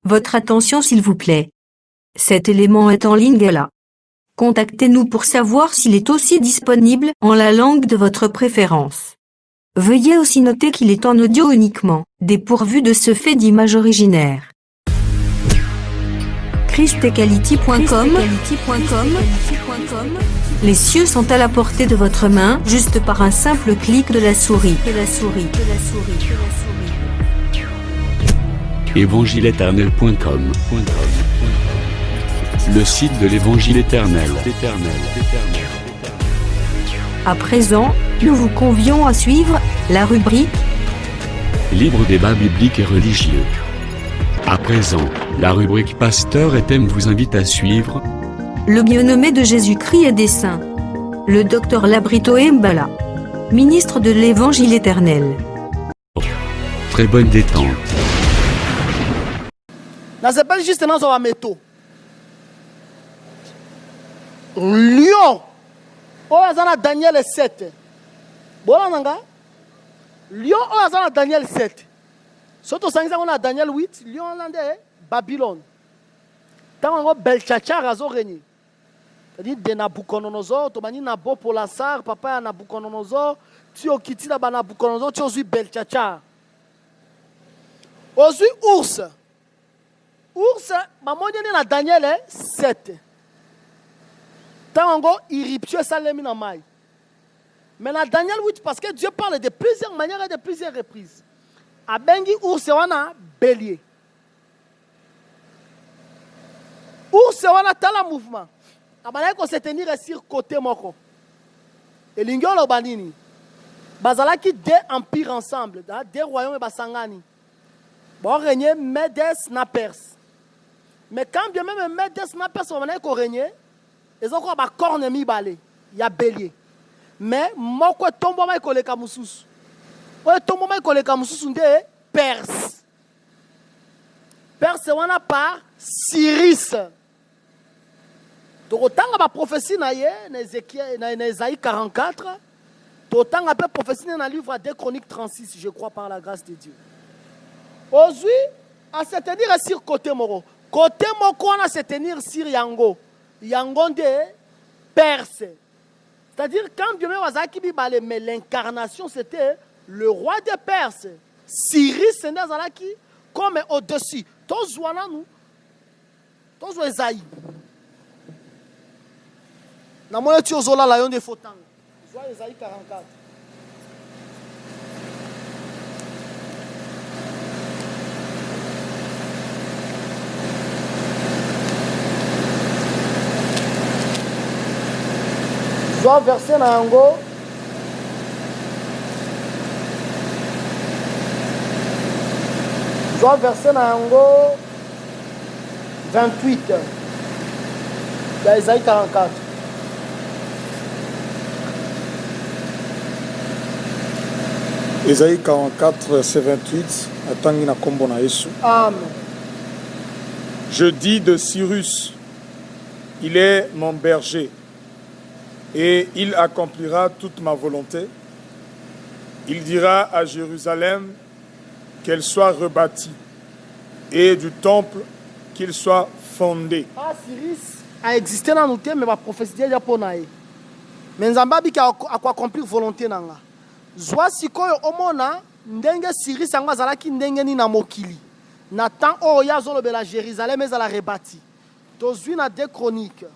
Votre attention s'il vous plaît. Cet élément est en ligne là. Contactez-nous pour savoir s'il est aussi disponible en la langue de votre préférence. Veuillez aussi noter qu'il est en audio uniquement, dépourvu de ce fait d'image originaire. christequality.com. Les cieux sont à la portée de votre main, juste par un simple clic de la souris. Évangileéternel.com, le site de l'Évangile éternel. À présent, nous vous convions à suivre la rubrique Libre débat biblique et religieux. À présent, la rubrique Pasteur et thème vous invite à suivre Le bien-aimé de Jésus-Christ et des saints. Le docteur Labrito Mbala, ministre de l'Évangile éternel. Très bonne détente. C'est pas juste dans un métaux. Lion. Oh, azana Daniel 7. Bon, nanga. Lion, oh, azana Daniel 7. Surtout, on a Daniel 8. Lion, on a Babylone. Tant on a Belchachar, azo régné. C'est-à-dire, de Nabucodonosor, Tomani Nabo Polassar, papa Nabucodonosor, Tio Kiti na Nabucodonosor, Tio Zui Belchachar. Ozui ours. Ours, maman dit na Daniel 7. Tant on a irruption salemi na mai. Mais dans Daniel 8, parce que Dieu parle de plusieurs manières et de plusieurs reprises. A bengi ours wana bélier. Ours wana tala mouvement. Abana ko se tenir sur côté moko. Et l'ingolo banini. Bazalaki deux empires ensemble, deux royaumes basangani. Bon régner Medes na Perse. Mais quand bien même Medes na Perse on ko régner, ils ont quoi ba corne mi balé. Il y a bélier. Mais moko tombo ma ko le kamususu. O tombo ma ko le kamususu ndé Perse. Perse wana par Cyrus. Donc autant la prophétie na Ézéchiel na Ésaïe 44, autant la prophétie dans le livre des Chroniques 36, je crois par la grâce de Dieu. Aujourd'hui, à se tenir sur côté moro. Côté moko on a se tenir sur Yango. Yango de Perse. C'est-à-dire quand Dieu m'a dit mais l'incarnation c'était le roi de Perse. Cyrus c'est qui comme au-dessus. Tous voilà nous. Tous Ésaïe. Na moyo ti ozola la yon de fotang. Soit Ésaïe 44. Soit verset na yango. Soit verset na yango 28. D'Ésaïe 44. Ésaïe 44, verset 28, Atangina Kombona Yesu. Amen. Je dis de Cyrus, il est mon berger, et il accomplira toute ma volonté. Il dira à Jérusalem qu'elle soit rebâtie, et du temple qu'il soit fondé. Ah, Cyrus a existé dans nos temps, mais ma prophétie est japonaise. Mais Nzambabi a accompli volonté nanga. Zwa sikoyo omona ndenge Cyrus anga zalaki ndenge ni na mokili. Na temps oya zolobela Jérusalem ezala rebati. Tozwi na deux chroniques.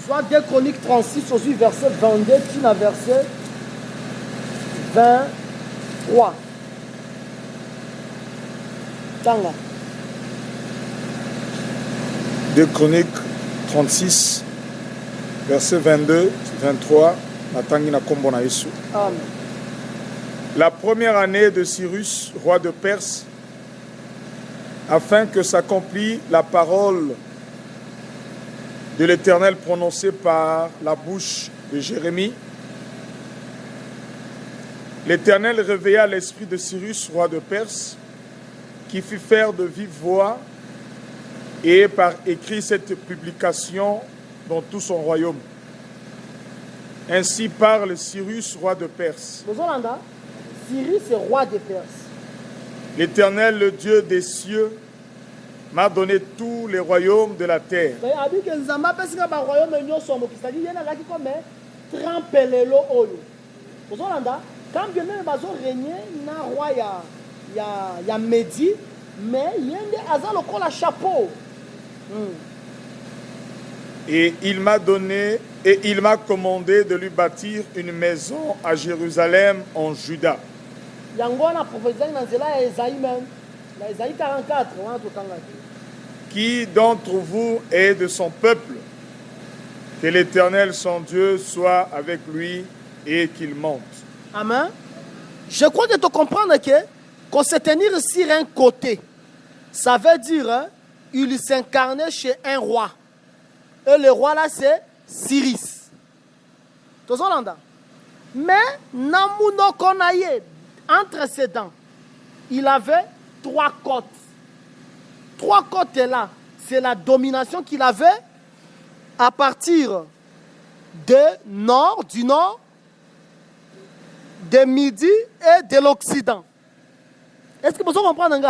Soit 2 Chroniques 36, aussi verset 22, tina verset 23. Tanga. 2 Chroniques 36, verset 22, 23, Atangina Kombona Yesu. Amen. La première année de Cyrus, roi de Perse, afin que s'accomplisse la parole de l'Éternel prononcée par la bouche de Jérémie, l'Éternel réveilla l'esprit de Cyrus, roi de Perse, qui fit faire de vive voix et par écrit cette publication dans tout son royaume. Ainsi parle Cyrus, roi de Perse. Cyrus est roi de Perse. L'Éternel, le Dieu des cieux, m'a donné tous les royaumes de la terre. C'est-à-dire que Nzamba pesika ba royaume nyonso moki, c'est-à-dire yena laki comme trempelelo oyo. Ozolanda quand bien même bazo régner na roi ya Medi, mais yende aza lokola chapeau. Et il m'a donné et il m'a commandé de lui bâtir une maison à Jérusalem en Juda. Yango na prophétie na nzela ya Esaïe même, na Esaïe 44 wana tokanga. Qui d'entre vous est de son peuple? Que l'Éternel, son Dieu, soit avec lui et qu'il monte. Amen. Je crois que tu comprends que qu'on se tenir sur un côté, ça veut dire il s'incarnait chez un roi. Et le roi là c'est Cyrus. Mais Namuno Konaye, entre ses dents, il avait 3 côtes. 3 côtes là, c'est la domination qu'il avait à partir du nord, de midi et de l'Occident. Est-ce que vous comprenez?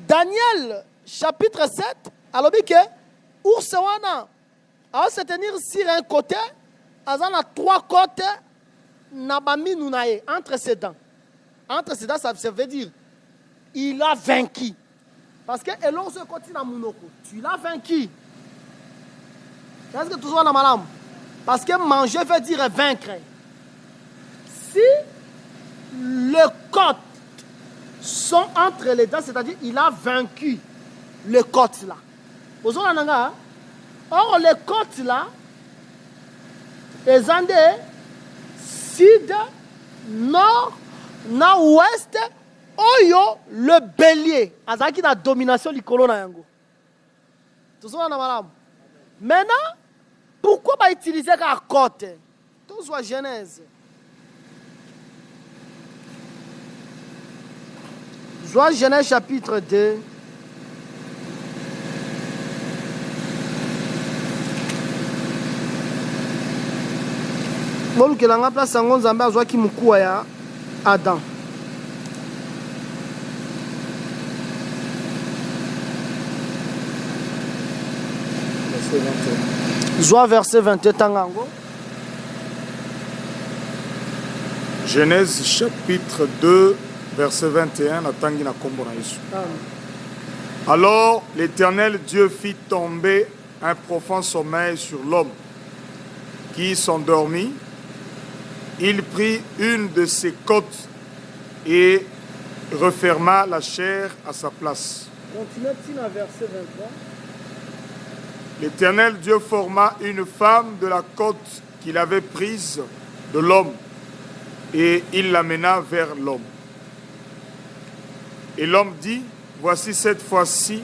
Daniel, chapitre 7, alors que Oursewana a se tenir sur un côté, il a 3 côtés, entre ses dents. Entre ses dents, ça veut dire il a vaincu. Parce que elon se côté na Mounoko, tu l'as vaincu. Est-ce que tu vois la madame? Parce que manger veut dire vaincre. Si les côtes sont entre les dents, c'est-à-dire il a vaincu les côtes là. Or les côtes là, elles ont sud, nord, nord-ouest, oyo le bélier. Azaki na domination likolo na yango. Maintenant, pourquoi pas utiliser la côte? Tout soit Genèse. Soit Genèse chapitre 2. Molukelanga place sango Nzambe azwaki mukuwa ya Adam. Joie verset 21 tangango. Genèse chapitre 2 verset 21 na tangi na kombo na Yesu. Alors l'Éternel Dieu fit tomber un profond sommeil sur l'homme qui s'endormit. Il prit une de ses côtes et referma la chair à sa place. Continue à verset 23. L'Éternel Dieu forma une femme de la côte qu'il avait prise de l'homme et il l'amena vers l'homme. Et l'homme dit, voici cette fois-ci,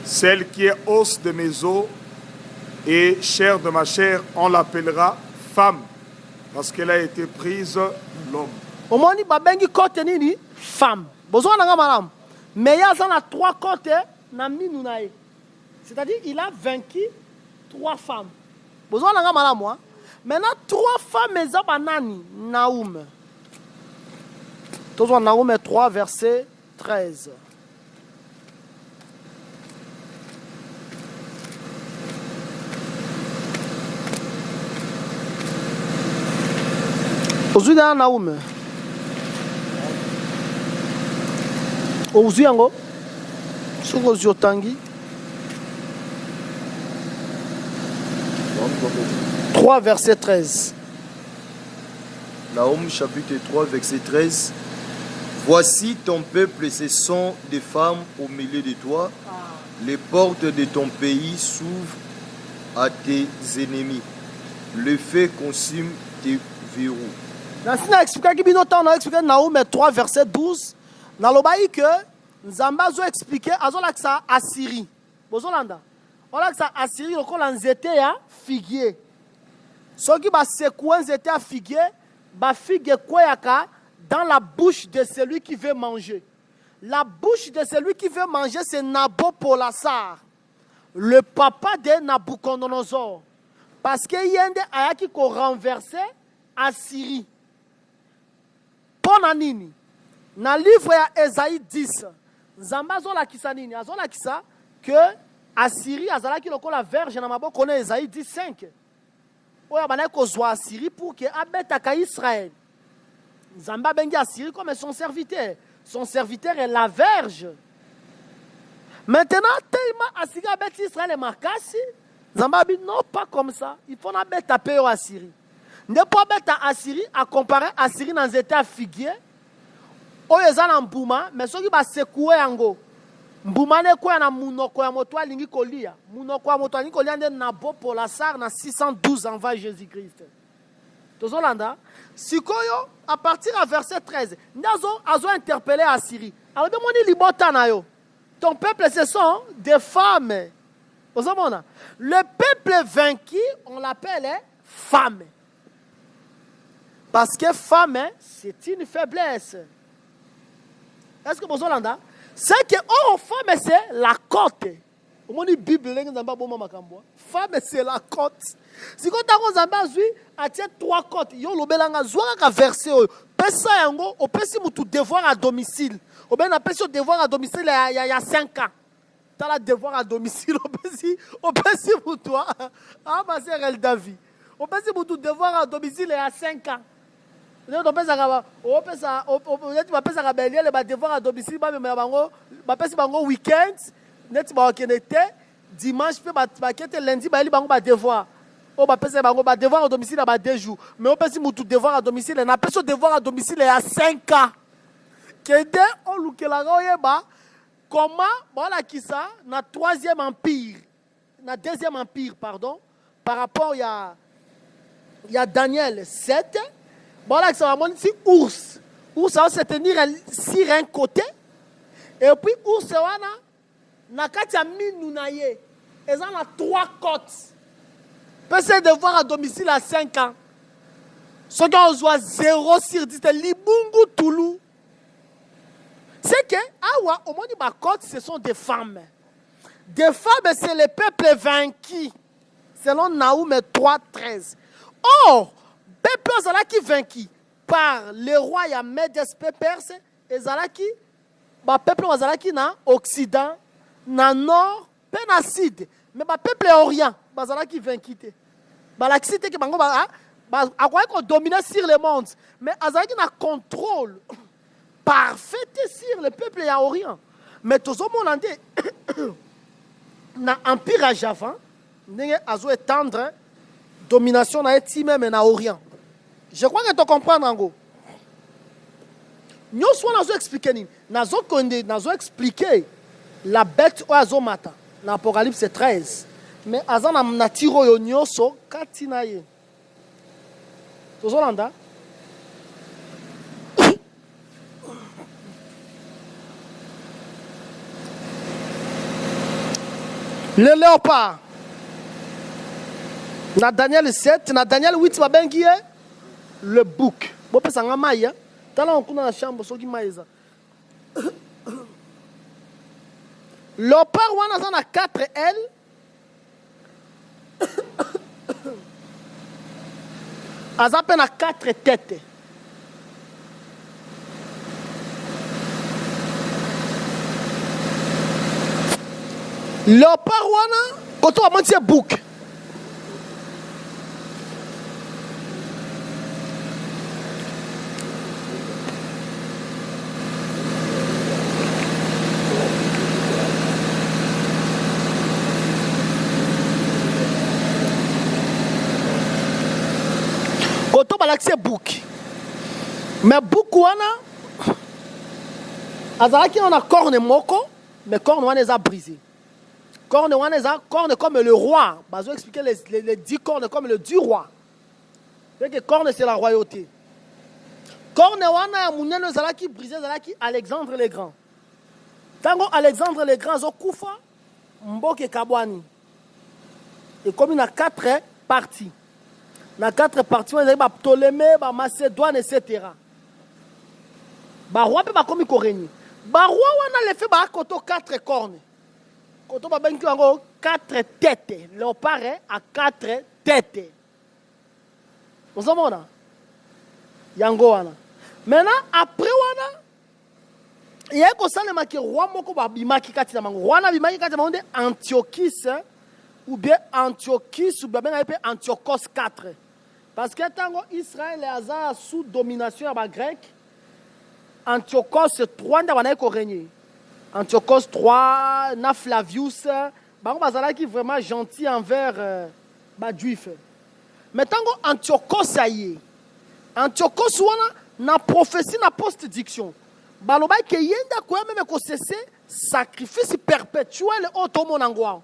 celle qui est os de mes os et chair de ma chair, on l'appellera femme, parce qu'elle a été prise de l'homme. Au moins, babengi côté nini femme. Besoin d'un madame. Mais il y a 3 côtés na minunae. C'est-à-dire il a vaincu 3 femmes. Besoin d'un madame moi. Maintenant 3 femmes et zabanani Naoum. Tous Naoum 3 verset 13. Aujourd'hui dans Naoum. Aujourd'hui yango. Soko ziotangi. 3 verset 13. Naoum chapitre 3 verset 13. Voici ton peuple, ce sont des femmes au milieu de toi. Les portes de ton pays s'ouvrent à tes ennemis. Le feu consume tes verrous. Nansina expliqué que on a expliqué Naoum 3 verset 12. Nalobai que Nzamba zo expliqué azola que ça Assyrie. Bozolanda. On a que ça Assyrie le col nzete ya figuier. Ceux qui ba secouer nzete ya figuier, ba figue koyaka dans la bouche de celui qui veut manger. La bouche de celui qui veut manger, c'est Nabopolassar, le papa de Nabucodonosor. Parce que Yende a qui renversé Assyrie. na nini na livre ya Esaïe 10 nzambe azolakisa nini azolakisa que Assyrie azalaki lokola verge na maboko na Esaïe 10:5 oyo abandaki kozwa Assyrie pour que abetaka Israël. Nzambe abengi Assyrie comme son serviteur. Son serviteur est la verge. Maintenant, tellement Assyrie abeti Israël et makasi, Nzambe a dit non, pas comme ça. Il faut abeta paix à Assyrie. Ne pas abeta Assyrie à comparer Assyrie dans les états figuier. Oyo eza na mbuma, mais soki ba secouer yango. Mbuma ne kwa na munoko ya moto alingi kolia. Munoko ya moto alingi kolia nde na bo pour la sar na 612 avant Jésus-Christ. Tozolanda, sikoyo à partir à verset 13, nazo azo interpeller Assyrie. Alors bien moni libota na yo. Ton peuple ce sont des femmes. Ozomona. Le peuple vaincu, on l'appelle femme. Parce que femme, c'est une faiblesse. Est-ce que vous entendez? C'est que femme, c'est la côte. Au dit Bible, femme, c'est la côte. Si vous avez 3 côtes, vous avez un verset. Vous avez devoir à domicile. Vous avez un devoir à domicile il y a 5 ans. Tu as un devoir à domicile. Vous avez pour toi. Ah, ma sœur, elle David. Vous avez devoir à domicile il y a 5 ans. On peut devoir à domicile, week-end, dimanche, lundi, devoir. On peut devoir à domicile à 2 jours. Mais on peut devoir à domicile, on appelle devoir à domicile il y a 5 ans. Comment, voilà qui ça, na 3e empire, na 2e empire, pardon, par rapport il y a Daniel 7. Voilà que ça va montrer ici ours. Ours ça va se tenir sur un côté. Et puis ours wana na kati ya minu na ye. Ils ont 3 côtes. Peut se devoir à domicile à 5 ans. Ce qu'on voit 0 sur 10 libungu toulou. C'est que awa au moins ma côte ce sont des femmes. Des femmes c'est le peuple vaincu. Selon Naoum 3:13. Or peuple qui vaincu par le roi ya Medes Perse et zalaki ba peuple qui na occident na nord pe na sud mais ba peuple orient ba zalaki vaincu te ba la cité que bango ba akwa ko dominer sur le monde mais azalaki na contrôle parfait sur le peuple ya orient mais tozo monande na empire à Javan ndenge azo étendre domination na eti même na orient. Je crois que tu comprends, Nango. Nous sommes expliquer. Nous expliquer la bête au azomata. Dans l'Apocalypse 13. Mais azana natiro yo nyoso katinaye. Tozolanda. Le léopard. Dans Daniel 7, dans Daniel 8, va bien qui est le bouc. Bon, parce que c'est un maïa. T'as là, on connaît la chambre, ce qui maïsa. Léopard, on a 4 ailes. On a 4 têtes. Léopard, on a, quand on va mentir bouc. L'accès bouk mais bouk wana azalaki on a corne moko mais corne wana les a brisé corne comme le roi bazo expliquer les 10 cornes comme le 10 roi parce que corne c'est la royauté corne wana ya munene zalaki brisé zalaki Alexandre le Grand tango Alexandre le Grand zo kufa mboke kabwani et comme il a 4 parties. Dans 4 parties, il y a Ptolémée, Macédoine, etc. Roi peut pas comme il roi on a fait 4 cornes. Quand on a 4 têtes, léopard à 4 têtes. Vous savez, Yango wana. Maintenant, après, il y a un roi moko babimaki kati na mango. Roi na bimaki kati na mango de Antiochus ou bien Antiochus ou bien Antiochos 4. Parce que tango Israël est sous domination des Grecs, Antiochos 3 n'a pas régné. Antiochos 3, na Flavius, bango bazala qui vraiment gentil envers les Juifs. Mais tango Antiochos aye. Antiochos wana na prophétie na post-diction. Baloba ke yenda ko même ko cesser sacrifice perpétuel au tomo nangwa.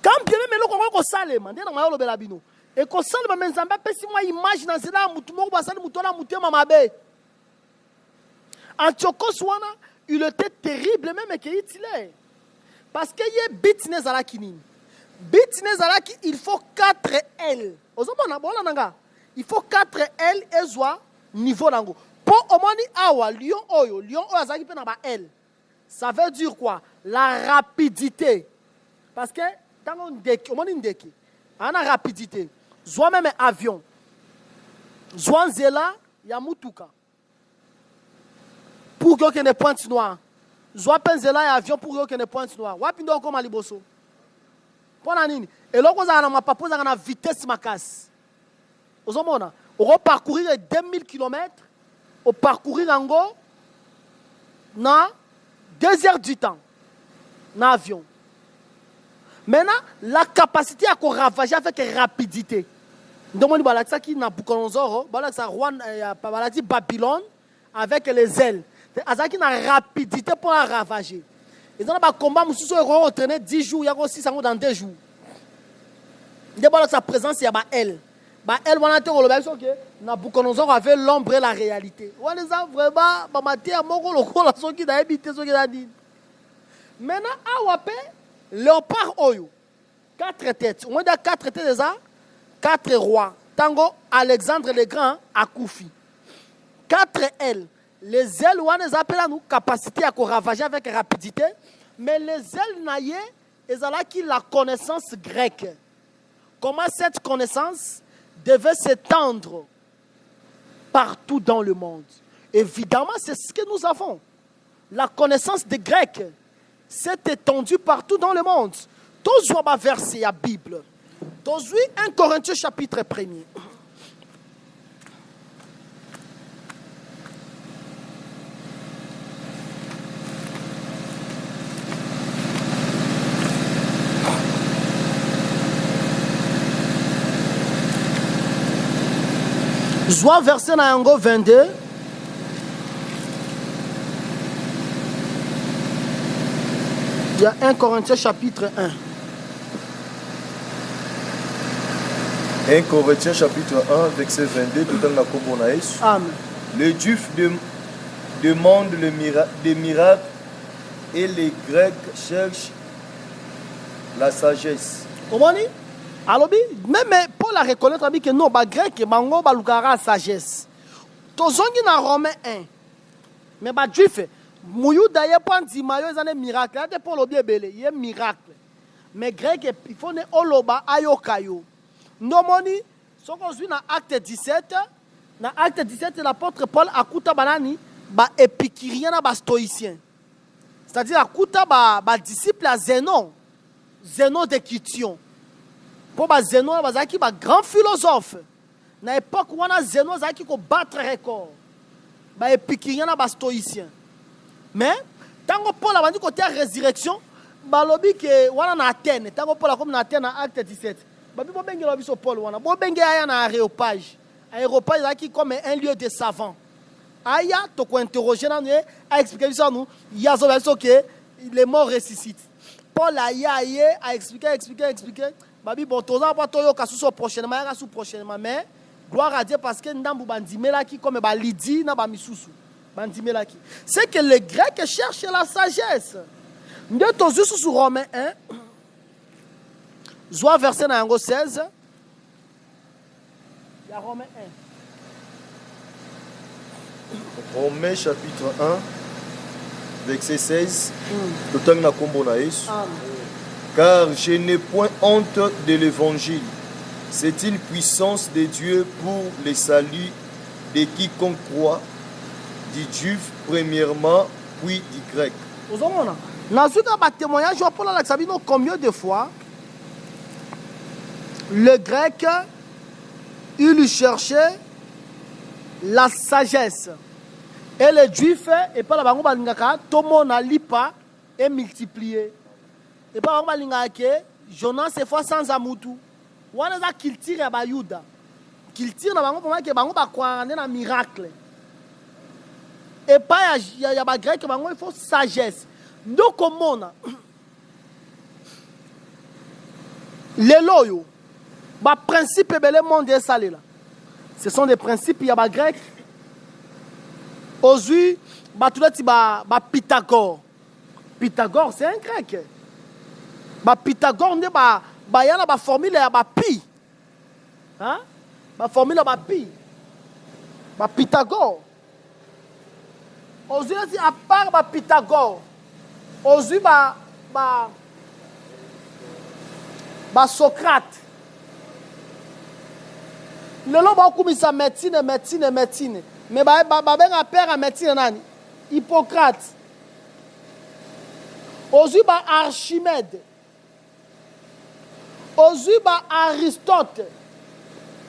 Quand bien même le ko salema, ndena mayolo belabino. Et ko salema menzamba pesi moi image na zela mutu moko basali mutu na mutema mabe. Antiochos wana, il était terrible même que il parce que y a bitne zalaki nini. Bitne zalaki il faut 4 L. Ozomona bona nanga. Il faut 4 L et soit niveau nango. Pour au moins awa lion oyo azaki pe na ba L. Ça veut dire quoi? La rapidité. Parce que dans ndeki, au moins ndeki, ana rapidité. Soit même avion. Soit nzela ya mutuka. Pour que ne pointe noire. Soit penzela ya avion pour que ne pointe noire. Wapi ndo koma liboso. Pona nini? Et loko za na mapapo za na vitesse makasi. Ozomona, on va parcourir 2000 km, on parcourir en gros, na 2 heures du temps, na avion. Maintenant, la capacité à ravager avec rapidité. Donc, on dit ça qui n'a pas de Babylone avec les ailes. Ça qui n'a rapidité pour la ravager. Ils ont un combat, nous sommes entraînés 10 jours, il y a aussi dans 2 jours. D'abord, sa présence, il y a elle. Bah elle va te relever que Nabucodonosor avait l'ombre et la réalité. On les a vraiment ba maté moko lokola soki na habité soki na dit. Maintenant awape léopard oyo 4 têtes. On a 4 têtes déjà 4 rois. Tango Alexandre le Grand a Koufi. 4 ailes. Les ailes on les appelle à nous capacité à ravager avec rapidité, mais les ailes naïe ezala qui la connaissance grecque. Comment cette connaissance devait s'étendre partout dans le monde. Évidemment, c'est ce que nous avons. La connaissance des Grecs s'est étendue partout dans le monde. Tous les versets à la Bible. Tous 1 Corinthiens chapitre 1er. Joie verset Nayango 22. Il y a 1 Corinthiens chapitre 1. 1 Corinthiens chapitre 1 verset 22. Tout en la Amen. Les Juifs demandent des miracles et les Grecs cherchent la sagesse. Comment dit? Alors, même pour la reconnaître, que non, les Grecs, ils ont la sagesse. Tous les gens Romains 1. Mais les Juifs, Mouyou d'ailleurs, ils ont des miracles. Il y a des miracles. Mais les Grecs, il faut que Oloba ayokayo. Nous avons dit, dans acte 17, dans acte 17, l'apôtre Paul a écouté les épicuriens et les stoïciens. C'est-à-dire, il a écouté les disciples à Zénon de Kition. Pour Zénon, il y a un grand philosophe. À l'époque où Zénon a battre record. Les épicuriens et les stoïciens. Mais, tant que Paul a dit côté résurrection, il a dit que on a Athènes. Tant que Paul a comme Athènes dans acte 17. Babi bo bengi lobi so Paul wana. Bo bengi aya na aéropage. Aéropage là qui comme un lieu de savants. Aya to ko interroger na nous a expliquer ça nous. Ya zo so que les morts ressuscitent. Paul aya a expliquer. Babi bon toza pas to yo ka sous prochainement ya sous prochainement mais gloire à Dieu parce que ndambu bandimela qui comme ba lidi na ba misusu. Bandimela qui. C'est que les Grecs cherchent la sagesse. Nde to juste sur Romains 1. Joie verset dans 16. Il y a Romains 1. Romains chapitre 1, verset 16. Tout na kombo na Yesu. Car je n'ai point honte de l'évangile. C'est une puissance de Dieu pour le salut de quiconque croit, du juif premièrement, puis du grec. Vous avez un témoignage, combien de fois le grec, il cherchait la sagesse. Et le juif, et pas la bango balingaka, tout le monde a lipa et multiplié. Et pas la bango balingaka, Jonas c'est fois sans amoutou. Ou on a qu'il tire à Bayuda. Qu'il tire na bango pour que bango ba croire un miracle. Et pas il y a des grec bango il faut sagesse. Donc comment les loyaux, bah principe et le monde est salé là. Ce sont des principes il y a des grecs. Aujourd'hui, bah tout le bah Pythagore. Pythagore c'est un grec. Bah Pythagore ne bah y a la formule ya ba pi. Hein? Ba formule ba pi. Ba Pythagore. Aujourd'hui à part ba Pythagore. Aujourd'hui ba Socrate. Le long ba kumisa médecine. Mais ba ben père en médecine nani? Hippocrate. Aujourd'hui ba Archimède. Aujourd'hui ba Aristote.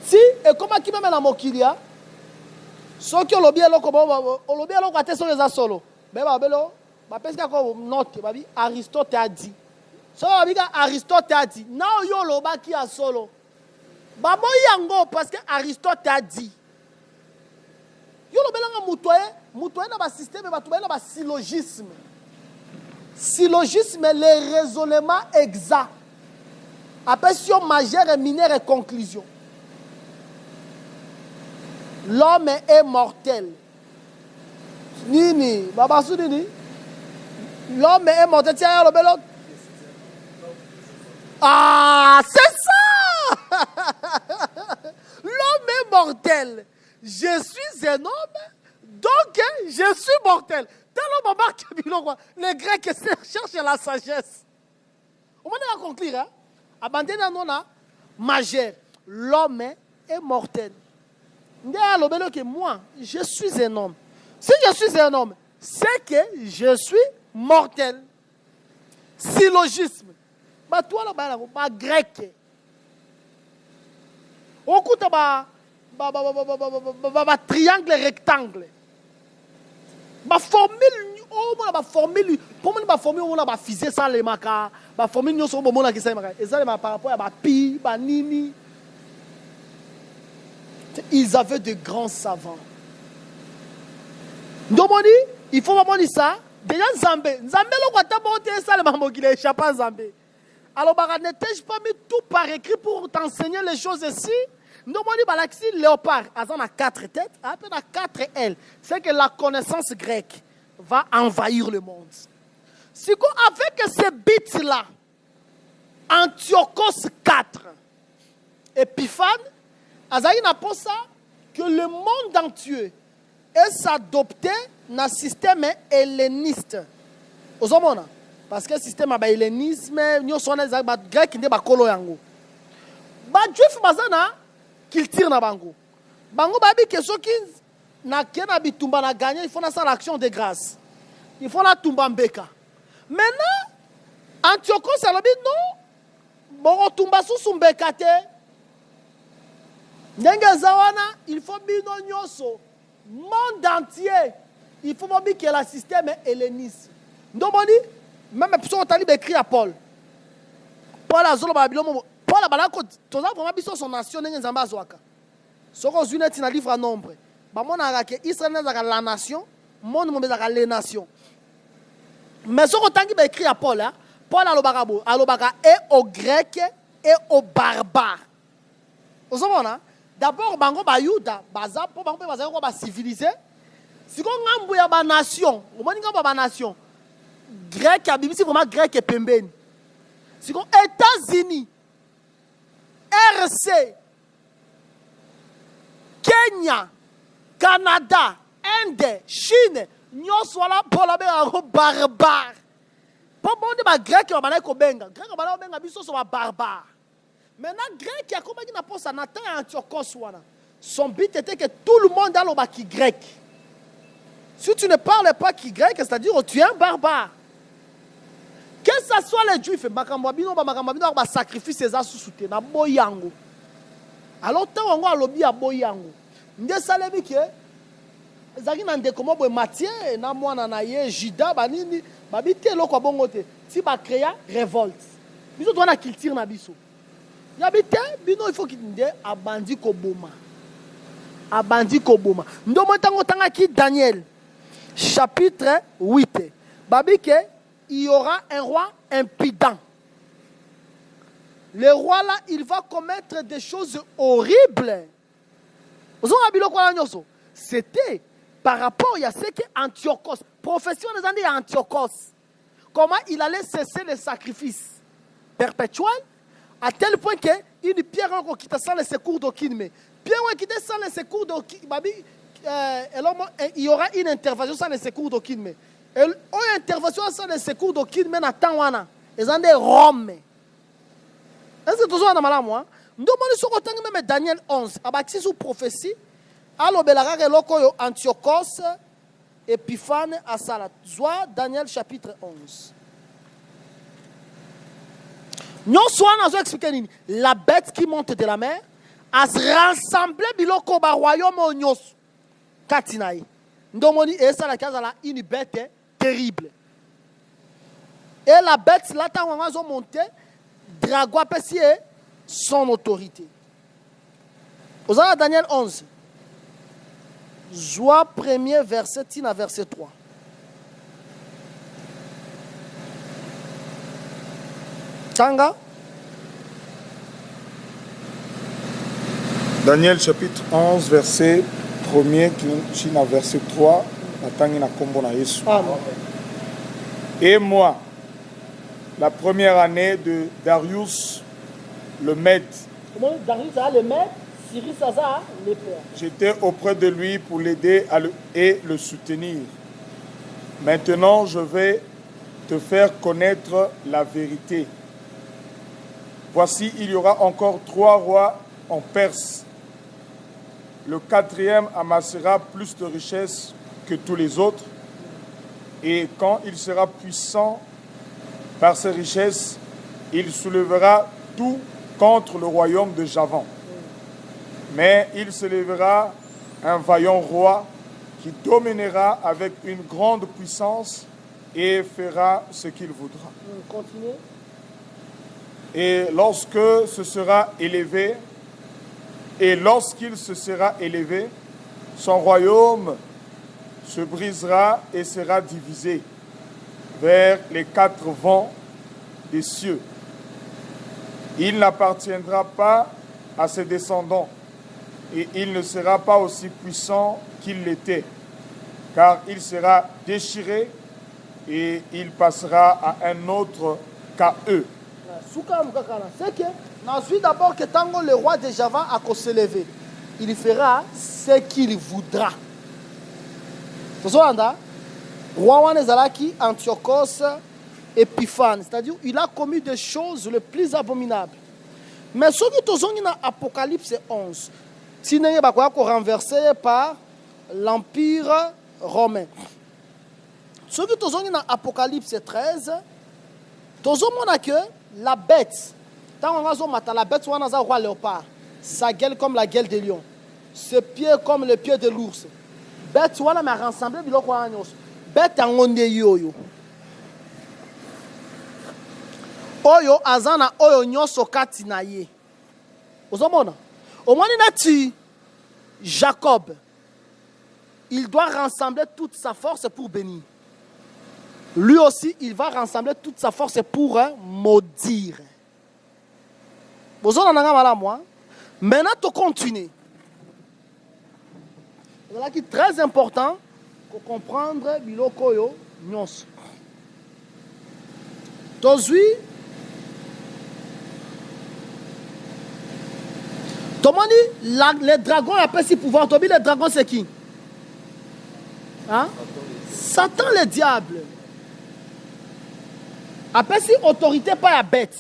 Si et comment qui même la mokilia? Ce qui olobi eloko olobi eloko ate so les solo. Mais ba belo ba pesika ko note ba bi Aristote a dit. So ba bi Aristote a dit. Na yo loba ki a solo. Ba mo yango parce que Aristote a dit. Yo lobelanga mutoye na ba système ba tuba na ba syllogisme. Syllogisme le raisonnement exact. Appellation majeure et mineure et conclusion. L'homme est mortel. Nini, baba sou nini. L'homme est mortel. Tiens, le bel ah, c'est ça. L'homme est mortel. Je suis un homme, donc je suis mortel. Dans le moment que les Grecs cherchent la sagesse. On va conclure, hein? Abandonner non majeur. L'homme est mortel. Que moi, je suis un homme. Si je suis un homme, c'est que je suis mortel. Syllogisme. Bah toi là, bah grec. On coûte bah triangle rectangle. Bah formule ba formule pour moi ba formule on ba physique ça les maka ba formule nous sommes bon là qui ça maka et ça par rapport à ba pi ba nini. Ils avaient de grands savants. Domoni, il faut vraiment dire ça. Déjà Zambé le kwata monter ça le mambo qui échappe à Zambé. Alors bah n'ai-je pas mis tout par écrit pour t'enseigner les choses ici? Domoni balaxi léopard, azan a 4 têtes, après a 4 ailes. C'est que la connaissance grecque va envahir le monde. Si avec ces bits-là, Antiochos 4, Épiphane, Azaï n'a pas ça que le monde entier est s'adopté dans le système helléniste. Aux hommes, parce que le système hellénisme, nous sommes des Grecs qui ne sont pas colo yango. Ba juif bazana qu'il tire na bango. Bango babi que ceux qui na kena bitumba na gagner, il faut na l'action de grâce. Il faut la tumba mbeka. Maintenant, Antiochos alobi non. Bon tumba sous mbeka te. Ndenge zawana, il faut bino nyoso. Monde entier. Il faut mobi que le système helléniste. Ndomoni, même si on t'a écrit à Paul. Paul a zolo babilo. Paul a balako. Toza vraiment biso son nation ndenge nzamba azwaka. Soko zuneti na livre à nombre. Ba mona que Israël nazaka la nation, monde mo bezaka les nations. Mais soko tangi ba écrit à Paul, hein? Paul alobaka et aux Grecs et aux barbares. Vous savez, d'abord bango ba Yuda, baza po bango baza ko ba civilisé. Si ko ngambu ya ba nation, o moni ngambu ba nation. Grec a bibisi vraiment grec et pembeni. Si ko États-Unis, RC, Kenya, Canada, Inde, Chine, nyonso wala pola be ko barbare. Po monde ba grec ba na ko benga. Grec ba na benga biso so ba barbare. Maintenant, grec, il y a comme il a Nathan et Antiochos. Son but était que tout le monde a le grec. tu ne parles pas qui grec, c'est-à-dire tu es un barbare. Que ce soit les juifs, makamwabino ba sacrifice ces assousouté na boyango. Alors tant on a lobby à boyango. Nde salebi ke ezaki na ndeko mo boye Matthieu na mwana na ye Juda banini babite eloko bongo te ti ba créa révolte. Biso to na culture na biso. Ya bite bino il faut ki nde abandi ko boma. Abandi ko boma. Ndo mo tango tanga ki Daniel chapitre 8. Babi ke il y aura un roi impudent. Le roi là, il va commettre des choses horribles. C'était par rapport à ce que Antiochos, profession des années Antiochos, comment il allait cesser les sacrifices perpétuels, à tel point que une pierre qui t'a sans le secours d'aucune mais pierre qui t'a sans le secours d'aucune il y aura une intervention sans le secours d'aucune mais une intervention sans le secours d'aucune mais n'attend wana ils ont des Rome. Est-ce que tu as mal à moi? Nous avons même Daniel 11 abaki sous prophétie alors belara reloko yo Antiochos Épiphane à Salat. Soit Daniel chapitre 11. Nous sommes expliquer la bête qui monte de la mer a se rassembler biloko ba royaume onyos katinaï. Ndomoni et ça la case là une bête terrible. Et la bête là tant on a monté dragon apprécié son autorité. Vous avez Daniel 11. Joie premier verset tina verset 3. Tanga. Daniel chapitre 11 verset 1er tina verset 3. Et moi, la première année de Darius le Mède. Darius a le Mède, Cyrus a le père. J'étais auprès de lui pour l'aider et le soutenir. Maintenant, je vais te faire connaître la vérité. Voici, il y aura encore 3 rois en Perse. Le 4e amassera plus de richesses que tous les autres. Et quand il sera puissant par ses richesses, il soulèvera tout contre le royaume de Javan. Mais il se lèvera un vaillant roi qui dominera avec une grande puissance et fera ce qu'il voudra. Continuez. Et lorsque ce sera élevé, et lorsqu'il se sera élevé, son royaume se brisera et sera divisé vers les 4 vents des cieux. Il n'appartiendra pas à ses descendants et il ne sera pas aussi puissant qu'il l'était, car il sera déchiré et il passera à un autre qu'à eux. C'est que, ensuite d'abord que Tango, le roi de Java, a se lever, il fera ce qu'il voudra. Roi Wanezalaki, Antiochos, Épiphane, c'est-à-dire il a commis des choses les plus abominables. Mais ce qui est dans Apocalypse 11, c'est renversé par l'Empire romain. Ce qui est dans Apocalypse 13, que la bête, la bête on a roi léopard, sa gueule comme la gueule de lion, ses pieds comme les pieds de l'ours. Bête on a rassemblé biloko anyos. Bête en onde yoyo. Oyo azana oyo nyoso kati na ye. Ozomona. Omoni nati Jacob. Il doit rassembler toute sa force pour bénir. Lui aussi, il va rassembler toute sa force pour maudire. Ozona nanga mala moi. Maintenant tu continues. C'est très important pour comprendre biloko yo nyonso. Tozui Tomoni les dragons appellent si pouvoir. Tobi les dragons c'est qui? Hein? Satan le diable. Appelle si autorité pas la bête.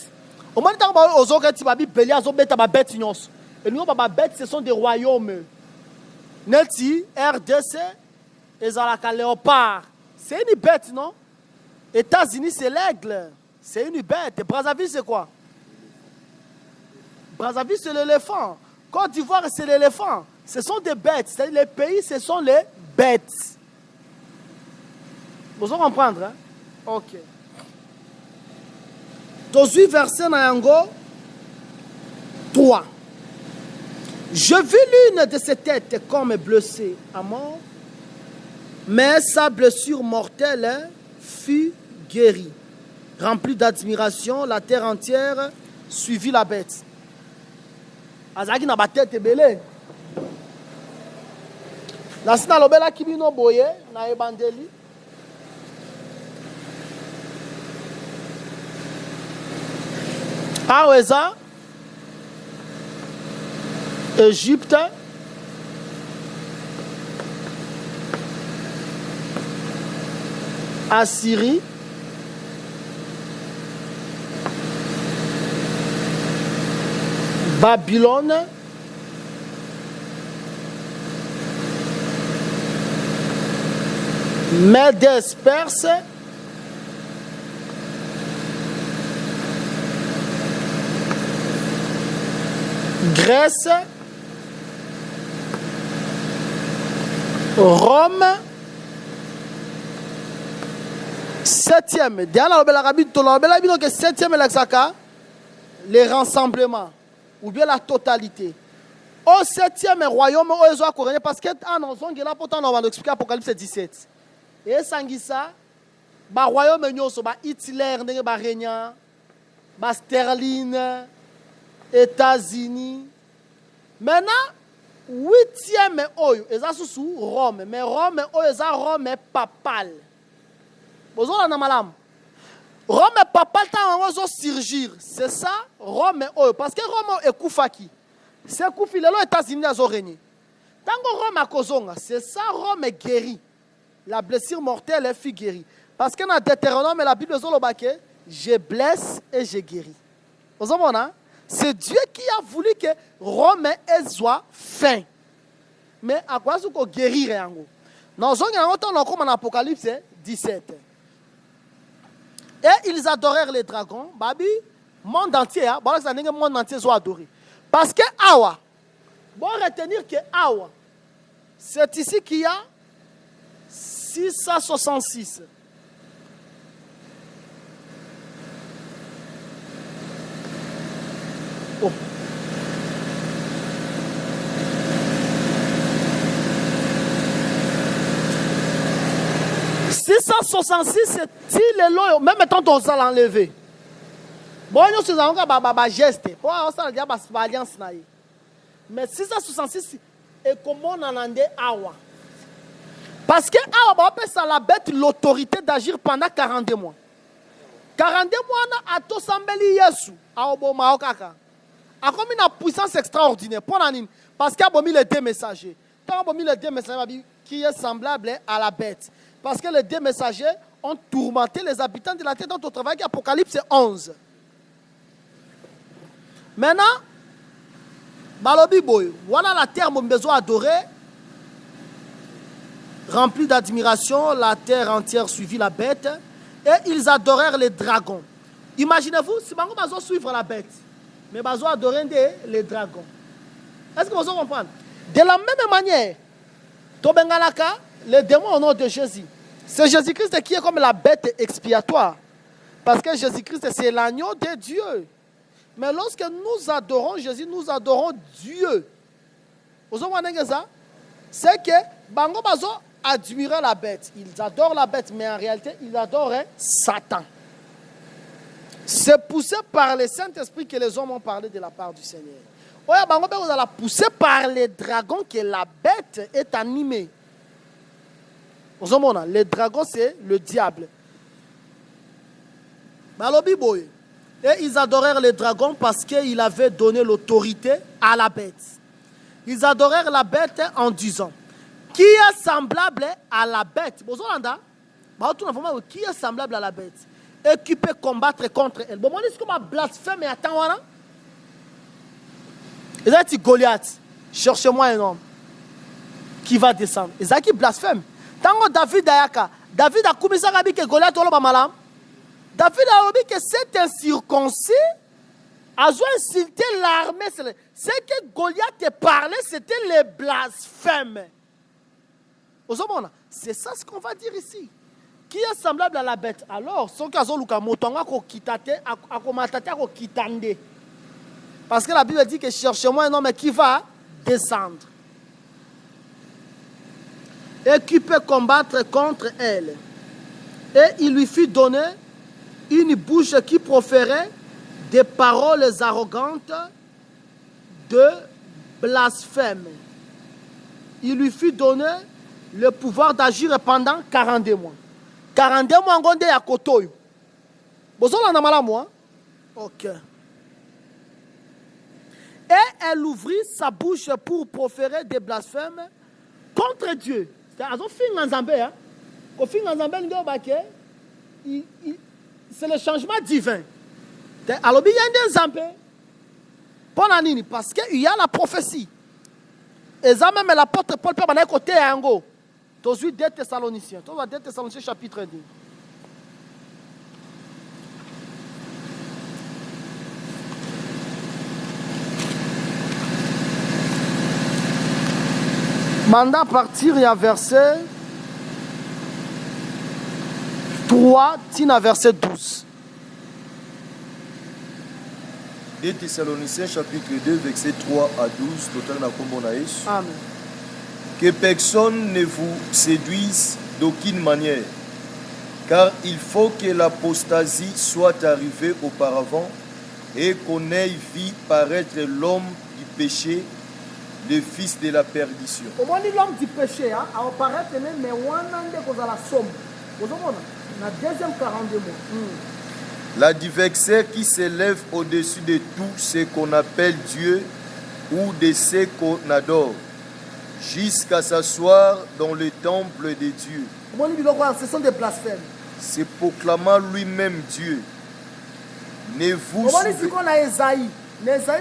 Au moment où on a dit babi belia zo bête ba bête nyonso. Et nous ba bête ce sont des royaumes. Neti RDC ezalaka léopard. C'est une bête, non? États-Unis, c'est l'aigle. C'est une bête. Brazzaville, c'est quoi? Brazzaville, c'est l'éléphant. Côte d'Ivoire, c'est l'éléphant. Ce sont des bêtes. C'est-à-dire, les pays, ce sont les bêtes. Vous allez comprendre, hein? Ok. Dans verset Nayango 3. Je vis l'une de ses têtes comme blessée à mort, mais sa blessure mortelle fut guérie. Remplie d'admiration, la terre entière suivit la bête. Azaki na ba tête belé. La sina lobela kibino boye na ebandeli. Aweza Égypte, Assyrie, Babylone, Médès, Perse, Grèce, Rome, 7e. Diana l'Arabie, que 7e l'exaka, les rassemblements, ou bien la totalité. Au 7e royaume, parce que là pourtant on va expliquer Apocalypse 17. Et Sangisa, ba royaume nyoso, ba Hitler, ba régna, ba Sterling, États-Unis. Maintenant, 8e oyo, eza sous Rome, mais Rome oyo eza Rome papal. Bozo na malam. Rome papal ta on surgir, c'est ça Rome oyo parce que Rome est koufaki. C'est koufi lelo États-Unis azo régner. Tango Rome a kozonga, c'est ça Rome est guéri. La blessure mortelle est guérie. Parce que dans Deutéronome la Bible zolobake, je blesse et je guéris. Bozo mona? C'est Dieu qui a voulu que Rome soit fin. Mais à quoi est-ce qu'on guérit rien? Dans un Apocalypse 17. Et ils adorèrent les dragons. Babi, monde entier, le monde entier soit adoré. Parce que Awa, bon retenir que Awa, c'est ici qu'il y a 666. Oh. Si 666, c'est le lot, même quand on s'en l'enlever. Bon, nous sommes un geste. Mais 666, et comment on en a dit Awa? Parce que Awa, ça la bête l'autorité d'agir pendant 42 mois. 42 mois, on a tout sambeli Yesu. Awa, Maokaka. A comme une puissance extraordinaire. Parce qu'il y a les deux messagers. Quand il y a les deux messagers qui est semblable à la bête. Parce que les deux messagers ont tourmenté les habitants de la terre dans ton travail, Apocalypse 11. Maintenant, Balobi Boy, voilà la terre, mon besoin adoré, remplie d'admiration, la terre entière suivit la bête, et ils adorèrent les dragons. Imaginez-vous, si vous allez suivre la bête, mais vous allez adorer les dragons. Est-ce que vous comprenez? De la même manière, Tobengalaka, les démons au nom de Jésus. C'est Jésus-Christ qui est comme la bête expiatoire. Parce que Jésus-Christ, c'est l'agneau de Dieu. Mais lorsque nous adorons Jésus, nous adorons Dieu. Vous comprenez ça? C'est que Bango Bazo admirait la bête. Ils adorent la bête, mais en réalité, ils adorent Satan. C'est poussé par le Saint-Esprit que les hommes ont parlé de la part du Seigneur. Oui, Bango Bazo a poussé par les dragons que la bête est animée. Vous comprenez? Les dragons, c'est le diable. Et ils adorèrent les dragons parce qu'il avait donné l'autorité à la bête. Ils adorèrent la bête en disant, qui est semblable à la bête? Qui est semblable à la bête? Et qui peut combattre contre elle? Bon, c'est comme un blasphème et attends, voilà. Ils ont dit Goliath, cherchez-moi un homme qui va descendre. Ils ont dit blasphème. Tango David ayaka. David a commencé à dire que Goliath oloba malam. David a dit que cet incirconcis a insulté l'armée. Ce que Goliath parlait, c'était les blasphèmes. C'est ça ce qu'on va dire ici. Qui est semblable à la bête? Alors, son cas, parce que la Bible dit que cherchez-moi un homme qui va descendre et qui peut combattre contre elle. Et il lui fit donner une bouche qui proférait des paroles arrogantes de blasphème. Il lui fit donner le pouvoir d'agir pendant 42 mois. 42 mois, on est à Kotoyo. Vous avez un moi? Ok. Et elle ouvrit sa bouche pour proférer des blasphèmes contre Dieu. C'est le changement divin. Alors, il y a des zambé. Parce qu'il y a la prophétie. Et ça même l'apôtre Paul peut aller côté Ango. 2 Thessaloniciens. 2 Thessaloniciens chapitre 2. Mandat partir, il y a verset 3, tina verset 12. 2 Thessaloniciens chapitre 2 verset 3 à 12. Total na kombo na Yesu. Amen. Que personne ne vous séduise d'aucune manière, car il faut que l'apostasie soit arrivée auparavant et qu'on ait vu paraître l'homme du péché, le fils de la perdition. Au moins, l'homme du péché, à apparaître, mais on a la somme. Vous avez la deuxième 42 mois. L'adversaire qui s'élève au-dessus de tout ce qu'on appelle Dieu ou de ce qu'on adore, jusqu'à s'asseoir dans le temple de Dieu. Ce sont des blasphèmes. Se proclamant lui-même Dieu. Ne vous souvenez pas. Esaïe,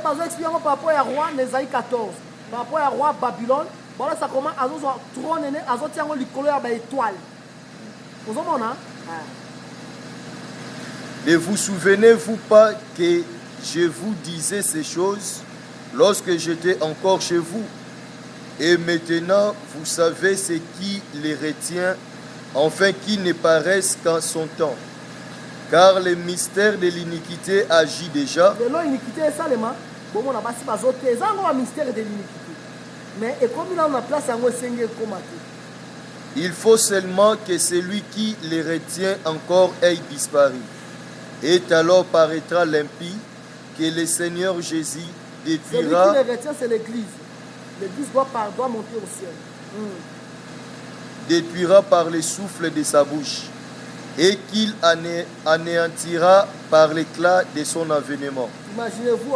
par exemple, par rapport à roi, Esaïe 14, par rapport à roi Babylone, voilà ça commence à trône, à tirer l'école à l'étoile. Vous voyez, ne vous souvenez-vous pas que je vous disais ces choses lorsque j'étais encore chez vous? Et maintenant, vous savez ce qui les retient, afin qu'ils ne paraissent qu'en son temps. Car le mystère de l'iniquité agit déjà. Il faut seulement que celui qui les retient encore ait disparu. Et alors paraîtra l'impie que le Seigneur Jésus détruira. Celui qui les retient, c'est l'Église. L'Église doit monter au ciel. Détruira par le souffle de sa bouche et qu'il anéantira par l'éclat de son avènement. Imaginez-vous,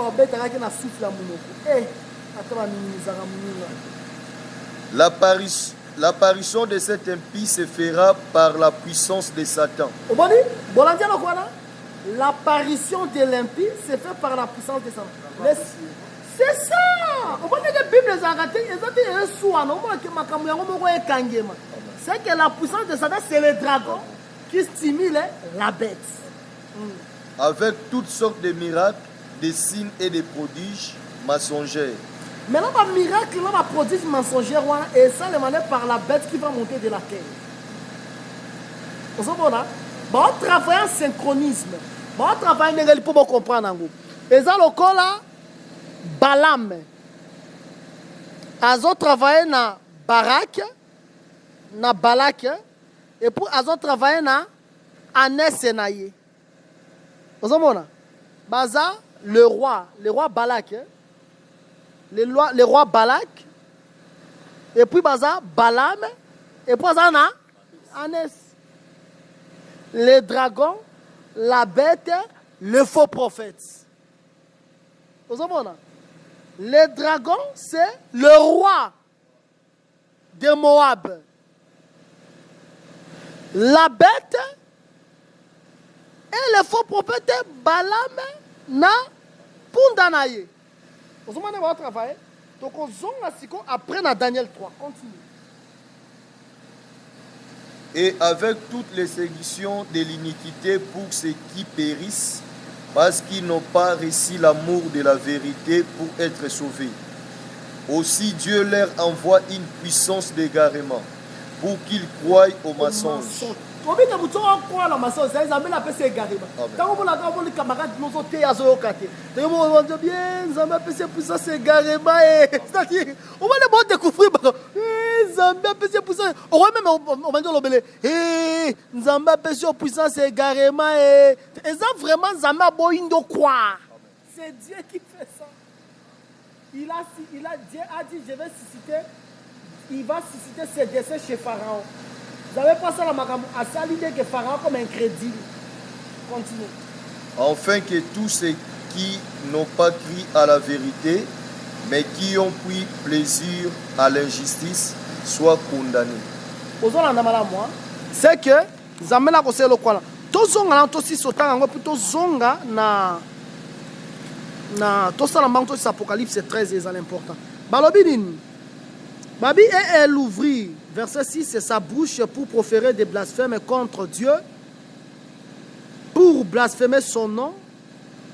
l'apparition de cet impie se fera par la puissance de Satan. L'apparition de l'impie se fait par la puissance de Satan. C'est ça. C'est que la puissance de Satan, c'est le dragon qui stimule la bête. Avec toutes sortes de miracles, des signes et des prodiges mensongers. Mais là, le miracle, là, le prodige mensongère, et ça, le manière par la bête qui va monter de la terre. Vous savez, on travaille en synchronisme. On travaille pour comprendre. Et ça, le cas là, Balaam. Ils ont travaillé dans Barak, dans Balak, et puis ils ont travaillé dans Anesenaïe. Vous savez, Baza, le roi Balak, le roi Balak, et puis Baza, Balaam, et puis Baza, Anes. Les dragons, la bête, le faux prophète. Vous savez, le dragon, c'est le roi de Moab. La bête et le faux prophète Balaam na Pundanaye. Vous savez, on va travailler. Donc, on a après dans Daniel 3. Continue. et avec toutes les séductions de l'iniquité pour ceux qui périssent, parce qu'ils n'ont pas reçu l'amour de la vérité pour être sauvés. Aussi Dieu leur envoie une puissance d'égarement pour qu'ils croient au mensonge. obika buto akwala maso ça nzambe na pese garima tango bona ka bona camarade nozo te azoyoka te tango bona on bien nzambe pese puissance garima c'est-à-dire on va le bon découvrir nzambe pese puissance on va même on va dire lobele nzambe pese puissance garima ça vraiment nzambe boindo croire c'est Dieu qui fait ça. Dieu a dit je vais susciter, il va susciter ses desseins chez Pharaon. Vous n'avez pas ça la makambo à ça l'idée que Pharaon comme incrédule. Continue. Afin que tous ceux qui n'ont pas cru à la vérité, mais qui ont pris plaisir à l'injustice, soient condamnés. C'est que Nzambe na koselo kwala. Tozonga na tosi sotanga ngo plutôt zonga na tosala mbango tosi Apocalypse 13 est important. Balobi nini? Babi et elle ouvrit, verset 6, c'est sa bouche pour proférer des blasphèmes contre Dieu, pour blasphémer son nom,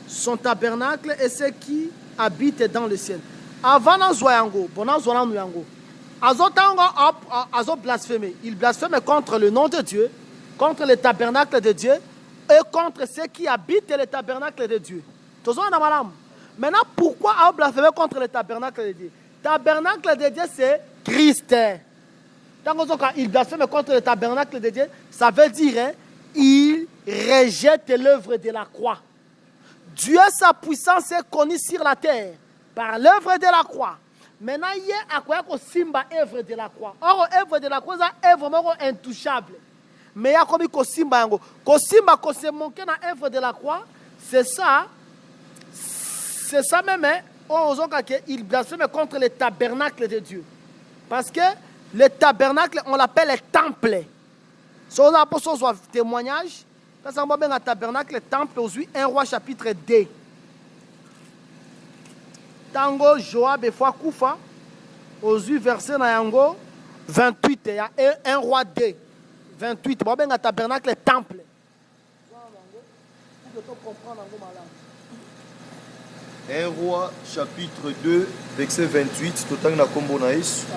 son tabernacle et ceux qui habitent dans le ciel. Avant Zoyango, pendant Zoyango, Azo blasphémé. Il blasphème contre le nom de Dieu, contre le tabernacle de Dieu et contre ceux qui habitent le tabernacle de Dieu. Maintenant, pourquoi Azo blasphémé contre le tabernacle de Dieu? Tabernacle de Dieu, c'est Christ. Quand il blasphème contre le tabernacle de Dieu, ça veut dire il rejette l'œuvre de la croix. Dieu, sa puissance est connue sur la terre par l'œuvre de la croix. Maintenant, il y a quoi qu'on simba œuvre de la croix. Or, œuvre de la croix, c'est vraiment intouchable. Mais il y a comme qu'on simba yango. Qu'on simba, qu'on se manque dans l'œuvre de la croix, c'est ça même. Il blasphème contre le tabernacle de Dieu. Parce que le tabernacle, on l'appelle le temple. Si on a besoin de témoignage, quand on va bien le tabernacle, le temple, aujourd'hui, 1 roi chapitre 2. Tango Joab et fois Koufa, aujourd'hui, verset 28, il y a 1 roi 2, 28. On va bien le tabernacle, le temple. Pour que tu comprennes en malade. 1 roi chapitre 2 verset 28 totang na kombo na Yesu.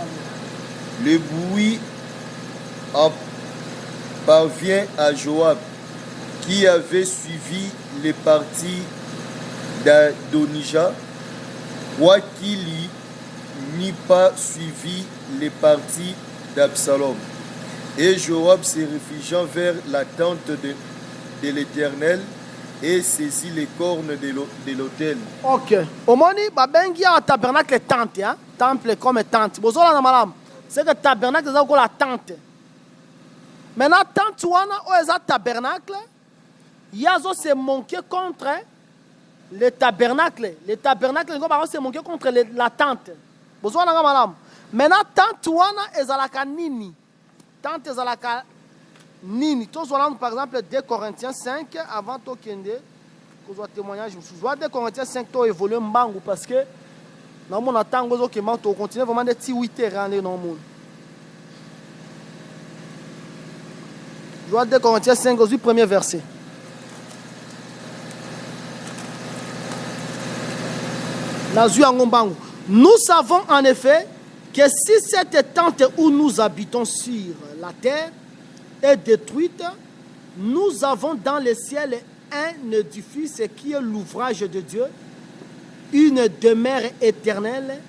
Le bruit parvient à Joab qui avait suivi les partis d'Adonija, quoiqu'il n'eût pas suivi les partis d'Absalom. Et Joab se réfugiant vers la tente de l'Éternel et saisit les cornes de l'autel. Ok. Omoni, babengi a tabernacle tente, hein? Temple comme tente. Bozola na malam. C'est que tabernacle c'est la tente. Maintenant tente wana o eza tabernacle, yazo se manquer contre le tabernacle. Le tabernacle ngo ba se manquer contre la tente. Bozola na malam. Maintenant tente wana ezalaka nini? Tente ezalaka Nini, par exemple 2 Corinthiens 5, avant de que témoignage, je vois 2 Corinthiens 5, tu évolué mbangu parce que dans mon attend que tu continues vraiment de 8 ans dans le monde. Je vois 2 Corinthiens 5, aujourd'hui, premier verset. Nous savons en effet que si cette tente où nous habitons sur la terre est détruite, nous avons dans le ciel un édifice qui est l'ouvrage de Dieu, une demeure éternelle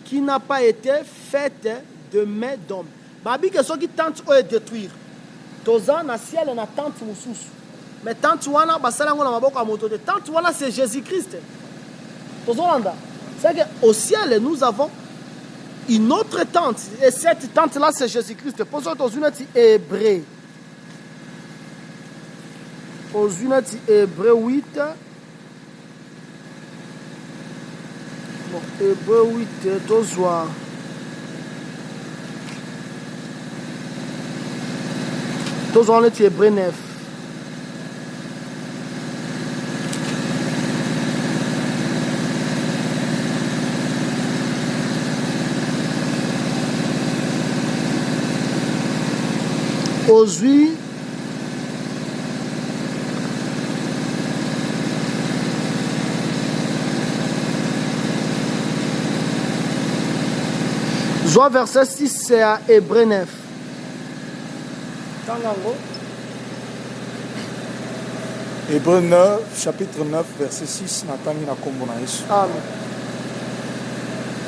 qui n'a pas été faite de main d'homme. Babi que ceux qui tentent de détruire, toza na ciel na tente mususu. Mais tente wana basala ngona maboko moto de tente wana c'est Jésus-Christ. Tozolanda. C'est que au ciel nous avons une autre tente et cette tente là c'est Jésus-Christ. Pour ça dans une hébreu. Aux unités Hébreu 8. Bon, Hébreu 8, Tozwa. Tozwa, on est Hébreu 9. ozwi zwa verset 6 c'est à Hébreu 9. Tangango. Hébreu 9, chapitre 9, verset 6, Natani na kombo na Yesu. Amen.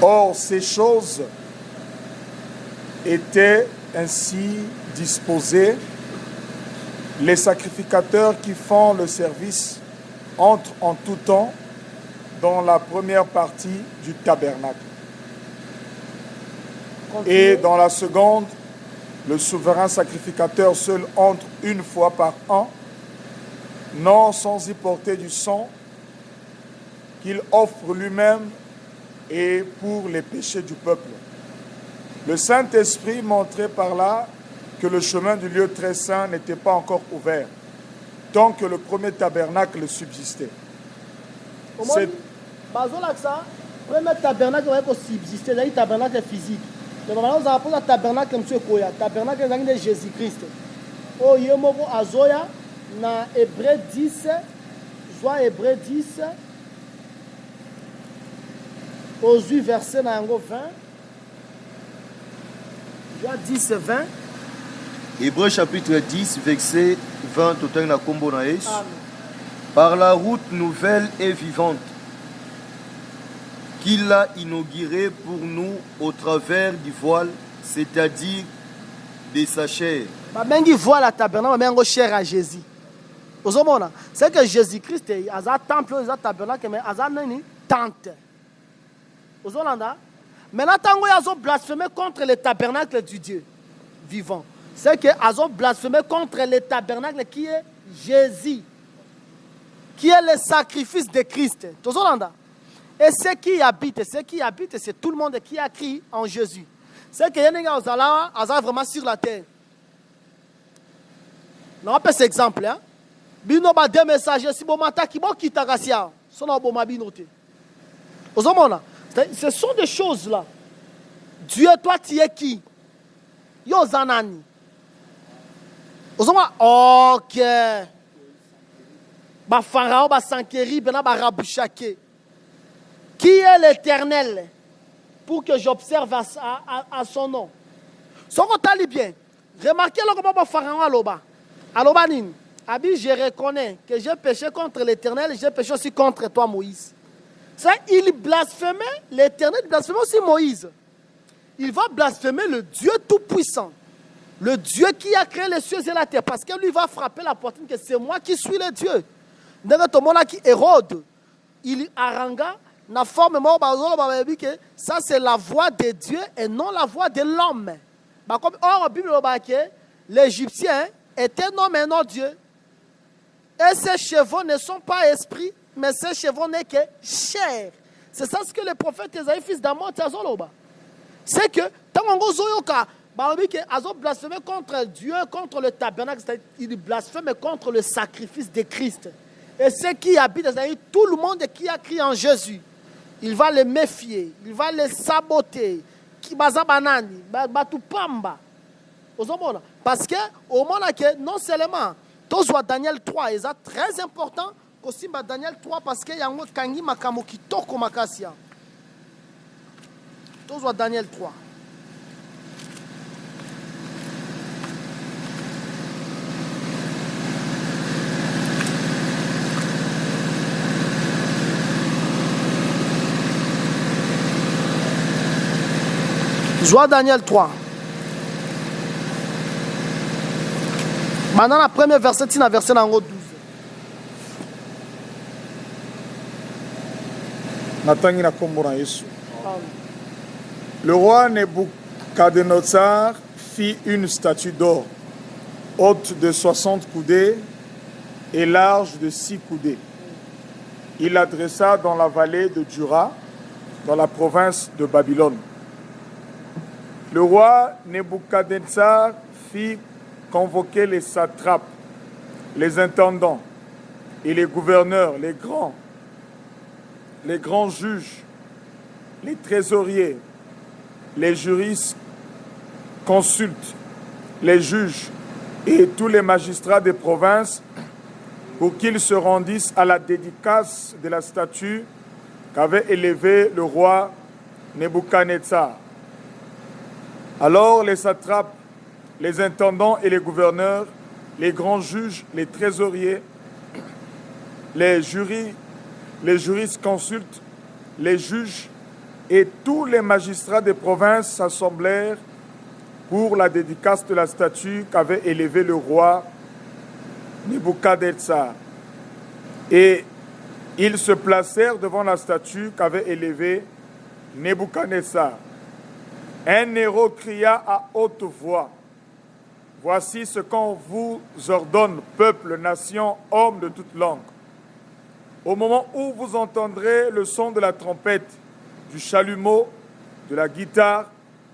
Or, ces choses étaient ainsi disposées. Les sacrificateurs qui font le service entrent en tout temps dans la première partie du tabernacle. Et dans la seconde, le souverain sacrificateur seul entre une fois par an, non sans y porter du sang qu'il offre lui-même et pour les péchés du peuple. Le Saint-Esprit montrait par là que le chemin du lieu très saint n'était pas encore ouvert, tant que le premier tabernacle subsistait. Le premier tabernacle va subsister, c'est le tabernacle physique. Donc on a appelé le tabernacle tabernacle de Jésus-Christ. Oh, yemoko azoya na Hébreu 10, soit Hébreu 10, aux 8 versets na 20. Soit 10, 20. Hébreu chapitre 10, verset 20, total na kombo na Yesu. Par la route nouvelle et vivante qu'il a inaugurée pour nous au travers du voile, c'est-à-dire de sa chair. Bengi voile à tabernacle, bengo chair à Jésus. C'est que Jésus-Christ est un temple, un tabernacle, mais un tente. Maintenant, tant qu'ils ont blasphémé contre le tabernacle du Dieu vivant, c'est qu'ils ont blasphémé contre le tabernacle qui est Jésus, qui est le sacrifice de Christ. Et ceux qui habitent, c'est tout le monde qui a crié en Jésus. C'est que les gens sont vraiment sur la terre. On peut cet exemple. Bino ba deux messagers, si bon matin qui bon quitte Gassia, son bon mabinoté. Ce sont des choses là. Dieu, toi, tu es qui? Yo zanani. Ok. Ba pharaon, ba sankeri, bena ba rabouchake. Qui est l'Éternel pour que j'observe à son nom? Si on t'a bien, remarquez le comment pharaon aloba. Aloba nin. Abi, je reconnais que j'ai péché contre l'Éternel, j'ai péché aussi contre toi, Moïse. Ça, il blasphémait l'Éternel, il blasphémait aussi Moïse. Il va blasphémer le Dieu Tout-Puissant, le Dieu qui a créé les cieux et la terre, parce que lui va frapper la poitrine que c'est moi qui suis le Dieu. Dans tout le monde qui Hérode, il arranga la forme que ça c'est la voix de Dieu et non la voix de l'homme. Comme or Bible l'Égyptien est un homme et non Dieu. Et ses chevaux ne sont pas esprits, mais ses chevaux n'est que chair. C'est ça ce que le prophète Esaïe, fils d'Amon, c'est que tant qu'on zoyoka, ils ont blasphémé contre Dieu, contre le tabernacle, il blasphème contre le sacrifice de Christ. Et ceux qui habitent, tout le monde qui a crié en Jésus, il va les méfier, il va les saboter. Parce que au moment que non seulement tous Daniel 3, c'est très important aussi Daniel 3 parce que y a un kangi makamo qui toko makasia. Tous Daniel 3. Joie Daniel 3. Maintenant, la première verset, c'est la verset 12. Le roi Nebuchadnezzar fit une statue d'or, haute de 60 coudées et large de 6 coudées. Il la dressa dans la vallée de Dura, dans la province de Babylone. Le roi Nebuchadnezzar fit convoquer les satrapes, les intendants et les gouverneurs, les grands juges, les trésoriers, les juristes, consultes, les juges et tous les magistrats des provinces pour qu'ils se rendissent à la dédicace de la statue qu'avait élevée le roi Nebuchadnezzar. Alors les satrapes, les intendants et les gouverneurs, les grands juges, les trésoriers, les jurisconsultes, les juges et tous les magistrats des provinces s'assemblèrent pour la dédicace de la statue qu'avait élevée le roi Nebuchadnezzar. Et ils se placèrent devant la statue qu'avait élevée Nebuchadnezzar. Un héros cria à haute voix: « Voici ce qu'on vous ordonne, peuple, nation, hommes de toute langue. Au moment où vous entendrez le son de la trompette, du chalumeau, de la guitare,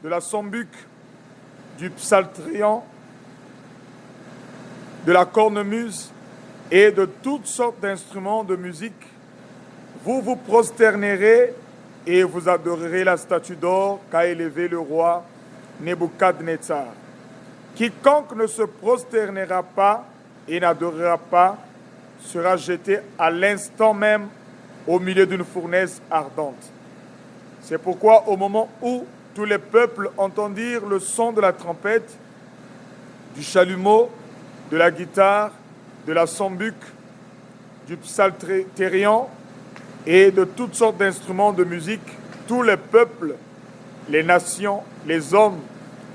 de la sambuc, du psalterion, de la cornemuse et de toutes sortes d'instruments de musique, vous vous prosternerez et vous adorerez la statue d'or qu'a élevée le roi Nebuchadnezzar. Quiconque ne se prosternera pas et n'adorera pas sera jeté à l'instant même au milieu d'une fournaise ardente. C'est pourquoi au moment où tous les peuples entendirent le son de la trompette, du chalumeau, de la guitare, de la sambuc, du psalterion et de toutes sortes d'instruments de musique, tous les peuples, les nations, les hommes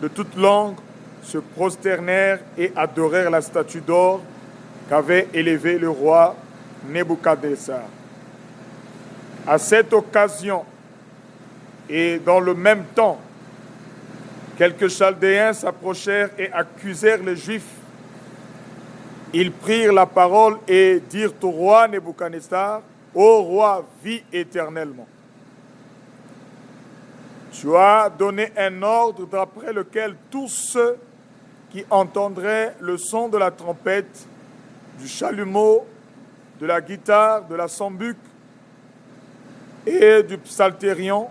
de toute langue se prosternèrent et adorèrent la statue d'or qu'avait élevée le roi Nebuchadnezzar. À cette occasion, et dans le même temps, quelques Chaldéens s'approchèrent et accusèrent les Juifs. Ils prirent la parole et dirent au roi Nebuchadnezzar: « Ô roi, vis éternellement. Tu as donné un ordre d'après lequel tous ceux qui entendraient le son de la trompette, du chalumeau, de la guitare, de la sambuc et du psalterion,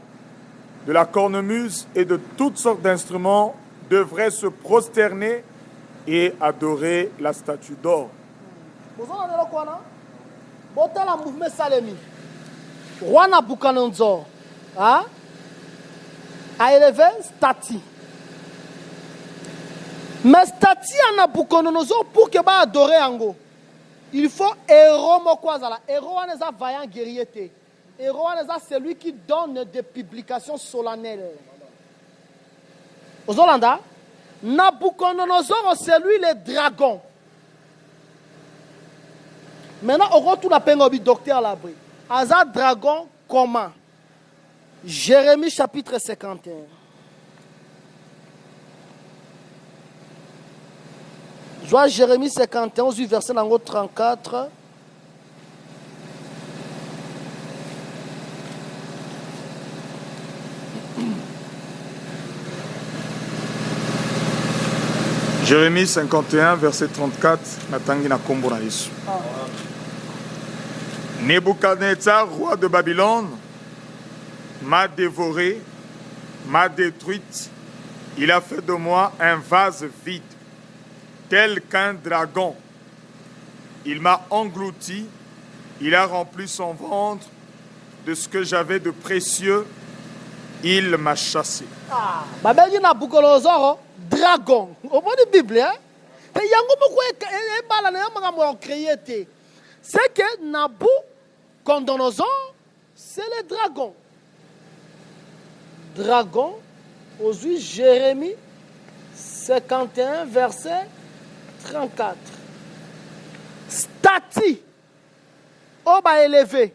de la cornemuse et de toutes sortes d'instruments devraient se prosterner et adorer la statue d'or. » Botala mouvement Salemi. Roi Nabucodonosor a élevé statue. Mais statue à Nabucodonosor pour que ba adorer ango. Il faut héros mokwazala. Héros on est un vaillant guerrier. Héros on est celui qui donne des publications solennelles. Aux Hollandais, Nabucodonosor c'est lui le dragon. Maintenant, on retourne à Pengobi, docteur Labri. Azad dragon, comment? Jérémie chapitre 51. Je vois Jérémie 51, verset 34. Jérémie 51, verset 34, Natangi na kombo na Yesu. Nebuchadnezzar, roi de Babylone, m'a dévoré, m'a détruite. Il a fait de moi un vase vide, tel qu'un dragon. Il m'a englouti, il a rempli son ventre de ce que j'avais de précieux. Il m'a chassé. Babeli Nabucodonosor, dragon. Au bout de la Bible, c'est que Nabucodonosor, c'est le dragon. Dragon, aujourd'hui, Jérémie 51, verset 34. Statue, au bas élevé,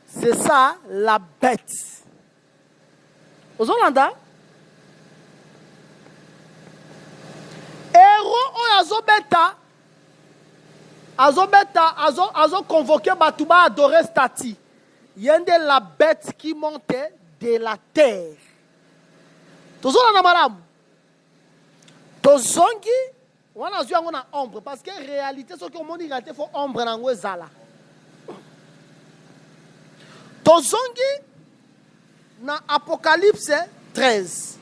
c'est ça la bête. Aux Hollandais, héros azo convoqué Batouba adorer statue. Il y a de la bête qui montait de la terre. Tous on a madame. Tozongi, on a vu on a ombre parce que réalité ce qu'on dit réalité faut ombre na ngwezala. Tozongi na Apocalypse 13.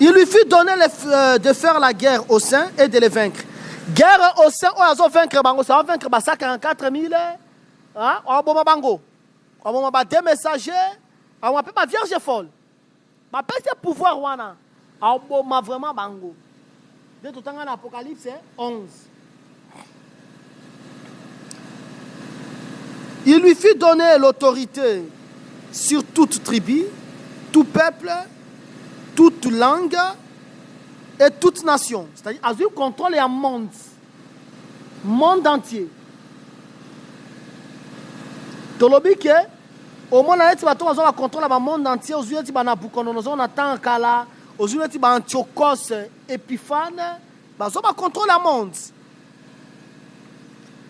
Il lui fut donné de faire la guerre aux saints et de les vaincre. Guerre aux saints, on va vaincre bango, ça va vaincre 44 000. Hein? On va bango. On va des messagers. On va pas vierge folle. Ma petit pouvoir wana. On va vraiment bango. De tout temps en Apocalypse 11. Il lui fut donné l'autorité sur toute tribu, tout peuple, toute langue et toute nation. C'est-à-dire, il contrôle le monde entier. Tolobi que au moins là tu vas contrôler le monde entier. Aujourd'hui tu vas Nabucodonosor, on attend Kala. Aujourd'hui tu vas Antiochos, Épiphane. Bah ça va contrôler le monde.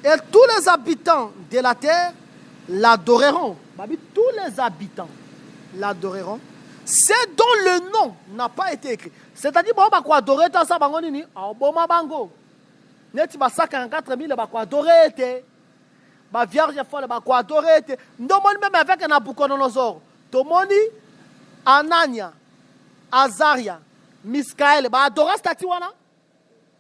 Et tous les habitants de la terre l'adoreront. Tous les habitants l'adoreront. C'est dont le nom n'a pas été écrit. C'est-à-dire, bon, bah, quoi adorer ça, bango nini, bon, ma bango. Net, bah, 44 000, bah, quoi adorer, bah, vierge folle, bah, quoi adorer, non, même avec un Nabucodonosor, Tomoni, Anania, Azaria, Miskaël, bah, adorer, c'est-à-dire,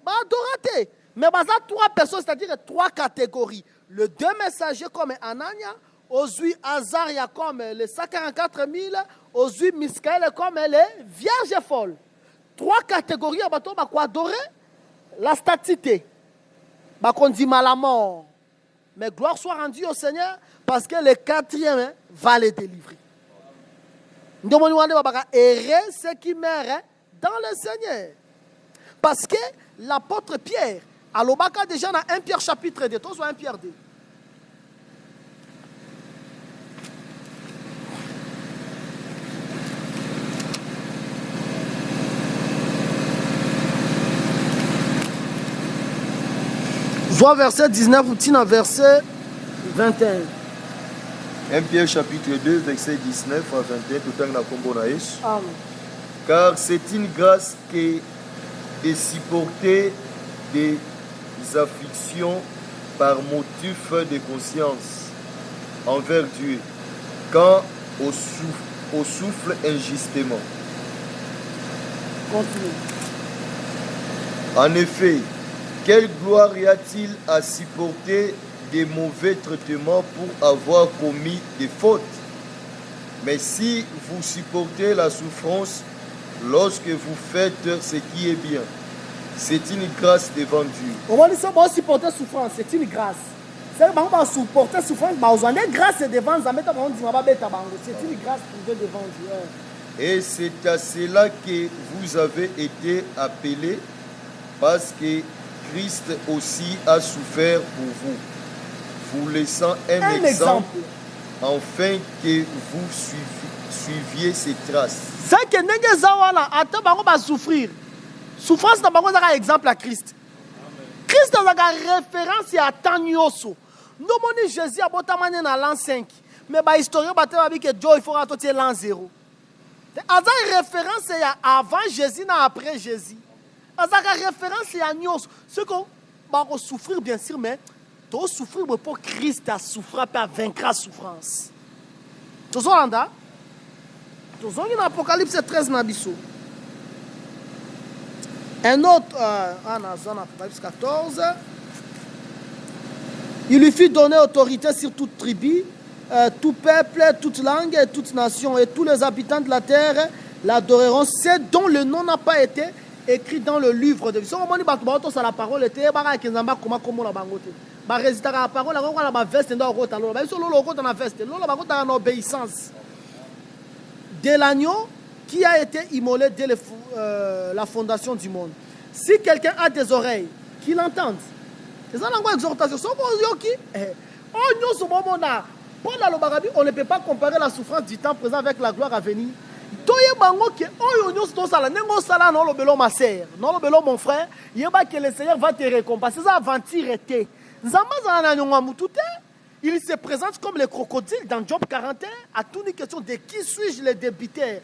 bah, adorer, mais, bah, ça, 3 personnes, c'est-à-dire 3 catégories. Le 2 messagers comme Anania, aujourd'hui Azaria comme les 144 000, aujourd'hui Miskaël comme les vierges folles. 3 catégories à bateau, quoi adorer la statité. On dit mal à mort. Mais gloire soit rendue au Seigneur parce que le 4e va les délivrer. Nous demandons errer ceux qui meurent dans le Seigneur. Parce que l'apôtre Pierre, à l'Obaka déjà dans 1 Pierre chapitre 2, toi soit 1 Pierre 2. Soit verset 19 ou tina verset 21. 1 Pierre chapitre 2, verset 19 à 21, tout en la combo naïs. Amen. Car c'est une grâce que de supporter des afflictions par motif de conscience envers Dieu, quand on souffle injustement. Continue. En effet, quelle gloire y a-t-il à supporter des mauvais traitements pour avoir commis des fautes? Mais si vous supportez la souffrance lorsque vous faites ce qui est bien, c'est une grâce devant Dieu. Au moins, si on supporte la souffrance, c'est une grâce. C'est-à-dire que on supporte la souffrance, on a une grâce devant Dieu. C'est une grâce pour devant Dieu. Et c'est à cela que vous avez été appelés, parce que Christ aussi a souffert pour vous, vous laissant un exemple, afin que vous suiviez ses traces. C'est que les gens vont souffrir. Souffrance n'a pas un exemple à Christ. Christ a une référence à Tanyoso. Nous avons Jésus à Botamane dans l'an 5. Mais les historiens ont dit que Dieu il faut rentrer l'an 0. Il y a une référence avant Jésus et après Jésus. Il y a une référence à Nyos. Ce qu'on va souffrir, bien sûr, mais tu vas souffrir pour Christ a souffert et vaincre la souffrance. Tu vois, Landa? Tu vois, dans Apocalypse 13, Nabiso. Un autre, en Apocalypse 14, il lui fut donné autorité sur toute tribu, tout peuple, toute langue et toute nation, et tous les habitants de la terre l'adoreront, c'est dont le nom n'a pas été écrit dans le livre de vie. Si on dit que la parole était, la parole, l'obéissance de l'agneau qui a été immolé dès la fondation du monde. Si quelqu'un a des oreilles, qu'il entende. C'est ça l'exhortation. On ne peut pas comparer la souffrance du temps présent avec la gloire à venir. Mon frère, que le Seigneur va te récompenser. Ça aventure était. Il se présente comme le crocodile dans Job 41 à toute une question de qui suis-je le débiteur.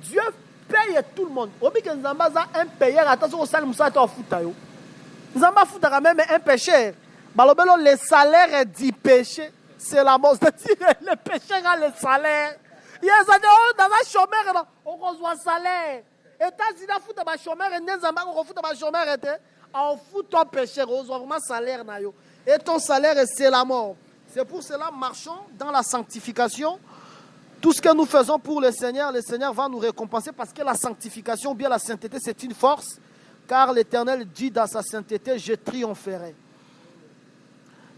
Dieu paye tout le monde. Un payeur, attention au salut, même un pécheur. Le salaire du péché, c'est la mort. C'est-à-dire le pécheur a le salaire. Il y a des gens dans un chômeur, on reçoit salaire. États-Unis, on fout dans un chômeur, et on fout dans un chômeur, on fout ton péché, on reçoit vraiment salaire. Et ton salaire, c'est la mort. C'est pour cela, marchons dans la sanctification. Tout ce que nous faisons pour le Seigneur va nous récompenser parce que la sanctification, bien la sainteté, c'est une force. Car l'Éternel dit dans sa sainteté, je triompherai.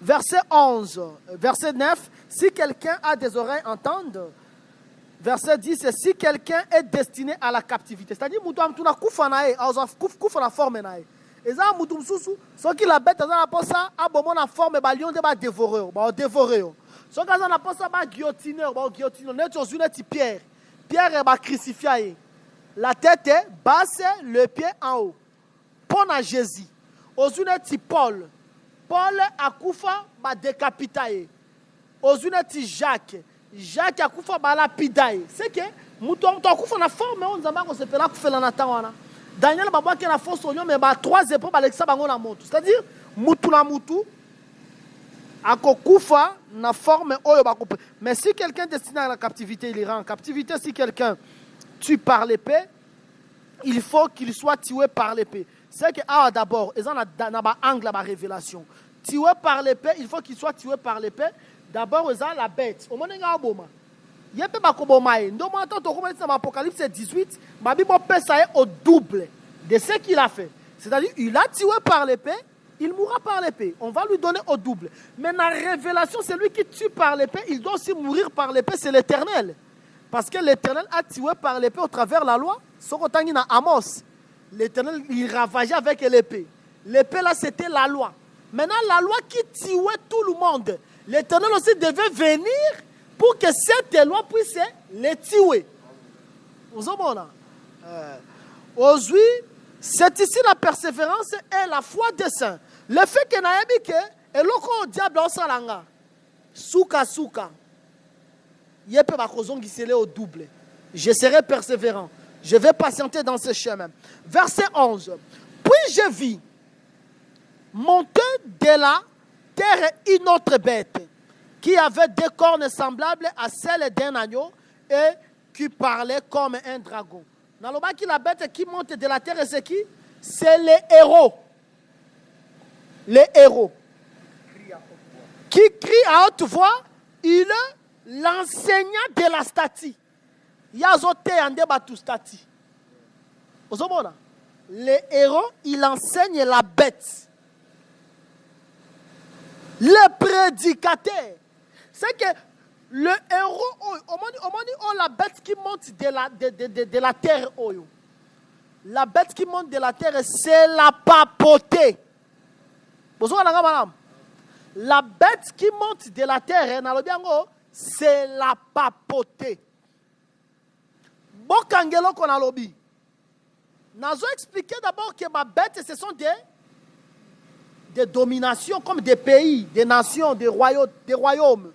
Verset 11, verset 9, si quelqu'un a des oreilles, entende. Verset 10, c'est si quelqu'un est destiné à la captivité. C'est-à-dire, tu as kufa na forme nae. Et ça, ceux qui la bête, ils ont ça, à forme, ils ont dévoré. Ceux qui ont ça, guillotiner, Pierre. Pierre est crucifié. La tête est basse, le pied en haut. Pour Jésus. Aux unes, Paul. Paul a kufa ba décapité. Aux unes, Jacques. Jacques a kufa ba lapidaye. C'est que mouton to kufa na forme on zamba ko se pela kufa na tawana. Daniel baba qui na force oignon mais ba trois épreuves Alexa bango na moto. C'est-à-dire mutu na mutu akokufa na forme oyo ba coupe. Mais si quelqu'un destiné à la captivité, il ira en captivité. Si quelqu'un tue par l'épée, il faut qu'il soit tué par l'épée. C'est que d'abord, ils ont un angle à la révélation. Tué par l'épée, il faut qu'il soit tué par l'épée. D'abord, ils ont la bête. Au moment où il y a un Apocalypse 18, ma Bible peut ça au double de ce qu'il a fait. C'est-à-dire, il a tué par l'épée, il mourra par l'épée. On va lui donner au double. Mais la révélation, c'est lui qui tue par l'épée. Il doit aussi mourir par l'épée, c'est l'Éternel. Parce que l'Éternel a tué par l'épée au travers de la loi. Amos. L'Éternel, il ravageait avec l'épée. L'épée, là, c'était la loi. Maintenant, la loi qui tuait tout le monde. L'Éternel aussi devait venir pour que cette loi puisse les tuer. Vous avez aujourd'hui, c'est ici la persévérance et la foi des saints. Le fait que Naïbike et le diable en salanga, souka, yépe bakozongi sele au double. Je serai persévérant. Je vais patienter dans ce chemin. Verset 11. Puis je vis monter de la terre une autre bête qui avait deux cornes semblables à celles d'un agneau et qui parlait comme un dragon. Dans le bas, la bête qui monte de la terre, c'est qui? C'est les héros. Les héros. Qui crie à haute voix, il est l'enseignant de la statue. Les héros, il enseigne la bête. Le prédicateur. C'est que le héros, on dit la bête qui monte de la terre. La bête qui monte de la terre, c'est la papauté. La bête qui monte de la terre, c'est la papauté. Bokangelo qu'on a lobby. Nazo expliqué d'abord que ma bête, ce sont des dominations comme des pays, des nations, des royaumes.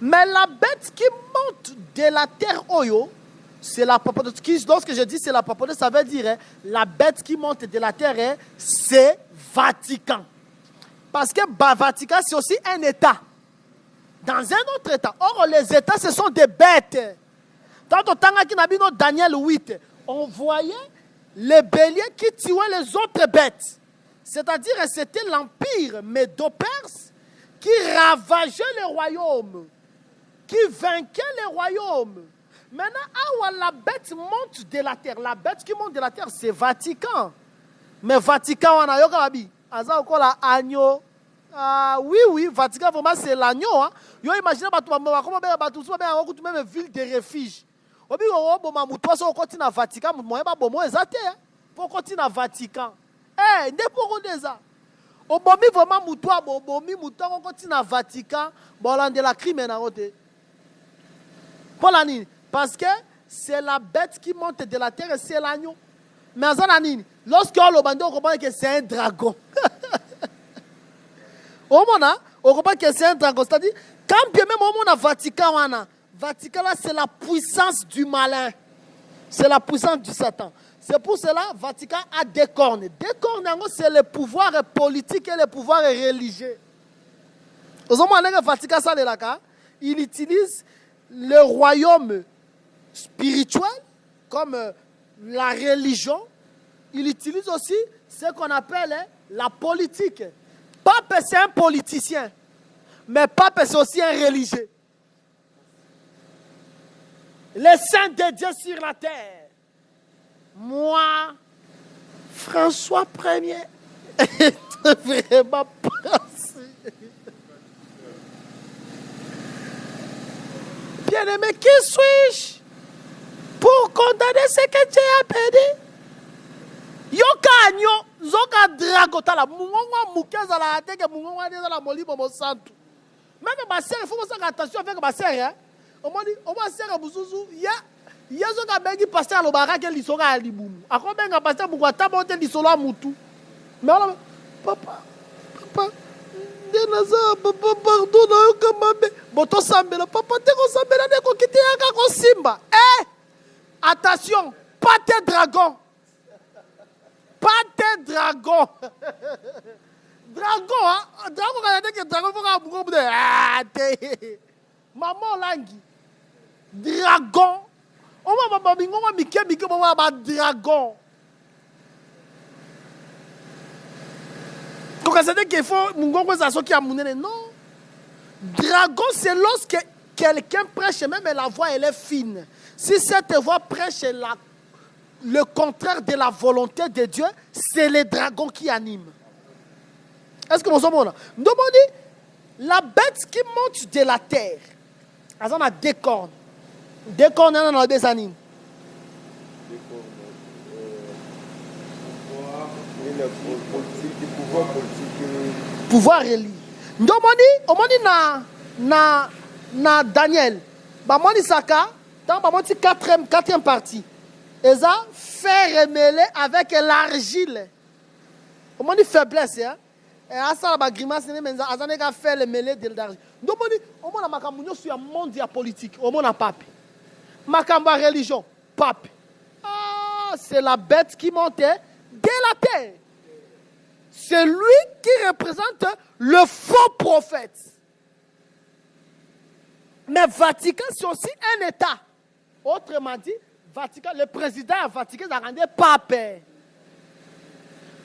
Mais la bête qui monte de la terre Oyo, c'est la papauté. Lorsque je dis c'est la papauté, ça veut dire la bête qui monte de la terre, c'est Vatican. Parce que Vatican, c'est aussi un État. Dans un autre État. Or, les États, ce sont des bêtes. Dans Daniel 8, on voyait les béliers qui tuaient les autres bêtes. C'est-à-dire que c'était l'empire médo-perse qui ravageait les royaumes, qui vainquait les royaumes. Maintenant, la bête monte de la terre. La bête qui monte de la terre, c'est Vatican. Mais Vatican, on a yokabi. Aza okola agneau. Oui, Vatican, vraiment, c'est l'agneau. Yo, imaginez, même ville de refuge. Obi on continue à Vatican, pour continuer à Vatican. Ne pour ça. Obomi vraiment mutoa, bomi mutoa, on continue à Vatican, bon de la crime na rote. Parce que c'est la bête qui monte de la terre et c'est l'agneau. Mais lorsqu'on le bande, on comprend que c'est un dragon. On comprend que c'est un dragon. C'est-à-dire, quand bien même on a Vatican, Vatican là, c'est la puissance du malin. C'est la puissance du Satan. C'est pour cela que Vatican a des cornes. Des cornes, c'est le pouvoir politique et le pouvoir religieux. Vatican, il utilise le royaume spirituelle, comme la religion. Il utilise aussi ce qu'on appelle la politique. Pape, c'est un politicien. Mais pape, c'est aussi un religieux. Les saints de Dieu sur la terre. Moi, François Ier, vraiment pensé. Bien-aimé, qui suis-je pour condamner ce que Dieu a perdu? Yoka anyo, zoka drago tala, mungongwa mukeza la ateke, mungongwa neza la molibo mosantu. Même ma sœur, il faut faire attention avec ma sœur. Hein? On m'a dit, on va faire un boussouzou. Il y a zoka bengi pasteur le baraka qui lisoga alibumu. A combien de pasteur pour taboter lisolo à moutou? Mais alors, papa, papa, pardon, yoka mabe. Boto sambela, papa, te ko sambela ne ko kite yaka ko simba. Attention, pas tes dragons. Pas tes dragons. Dragon, hein? Dragon, quand il dit que dragon, il faut que maman langi. Dragon. On va pas bingo, on va dragon. Donc, c'est qu'il faut mungongo ça qui a mouné. Non. Dragon, c'est lorsque quelqu'un prêche, même la voix elle est fine. Si cette voix prêche le contraire de la volonté de Dieu, c'est les dragons qui animent. Est-ce que nous sommes là? Nous demandons la bête qui monte de la terre. Elle a deux cornes. Deux cornes, elle a des animes. Pouvoir religieux. Nous demandons na Daniel. Bamoni Saka, dans Bamoni quatrième partie. Et ça, faire remeler avec l'argile. On m'a dit faiblesse. Hein? Et à ça, la grimace, mais à ça, on a fait le mêlé de l'argile. Donc, on a dit, sur un monde politique. On a pape. Makamba religion, pape. Ah, c'est la bête qui montait de la terre. C'est lui qui représente le faux prophète. Mais Vatican, c'est aussi un État. Autrement dit, Vatican, le président à Vatican, il a rendu pape.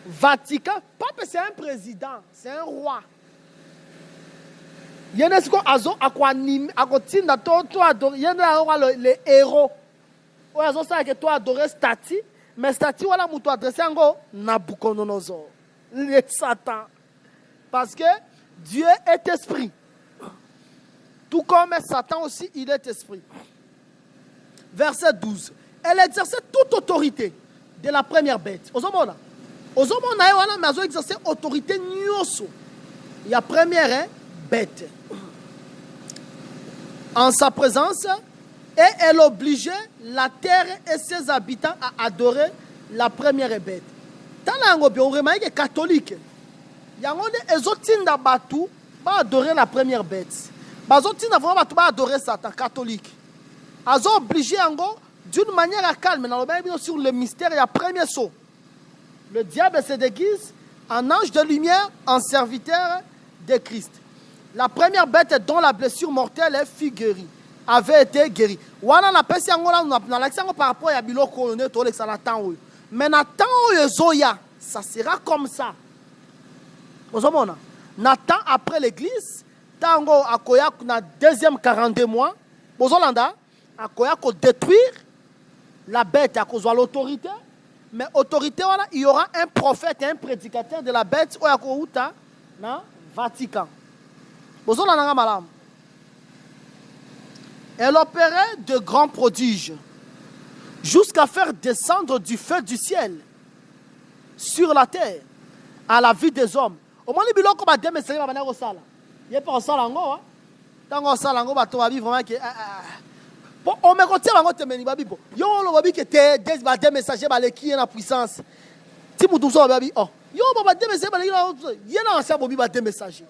Vatican, pape c'est un président, c'est un roi. Il y a des gens qui ont les héros. Il y a des gens qui ont adoré Stati, mais Stati, voilà, tu as adressé encore Nabucodonosor, le Satan. Parce que Dieu est esprit. Tout comme Satan aussi, il est esprit. Verset 12. Elle exerçait toute autorité de la première bête. Ozomona, mais elle exerçait autorité nyoso. Il y a première bête. En sa présence, et elle obligeait la terre et ses habitants à adorer la première bête. Dans la on remarque que catholique, il y a des autres batu va adorer la première bête. Les autres va adorer Satan catholique. Ils ont obligé d'une manière calme sur le mystère et le premier saut. Le diable se déguise en ange de lumière, en serviteur de Christ. La première bête dont la blessure mortelle est figurée avait été guérie. Voilà la personne par rapport à Biloko, mais Nathan Zoya, ça sera comme ça. Nathan après l'église, Tango akoya na deuxième 42 mois, Bozolanda akoya ko détruire la bête à cause de l'autorité, mais autorité voilà, il y aura un prophète et un prédicateur de la bête au Yakouta na Vatican. Bozolanda malam. Elle opérait de grands prodiges jusqu'à faire descendre du feu du ciel sur la terre à la vie des hommes. Au moins, les bilans comme à demain, c'est pas au sala. Il n'y a pas au sala encore. Tant qu'on sala encore, bah, tu vas vivre vraiment que. Bon, on me retient encore te meni babi. Yo, on va dire que t'es des messagers, bah, les qui est la puissance. Si vous tous babi, oh, yo, bah, des messagers, bah, il y a un ancien bobi, bah, des messagers.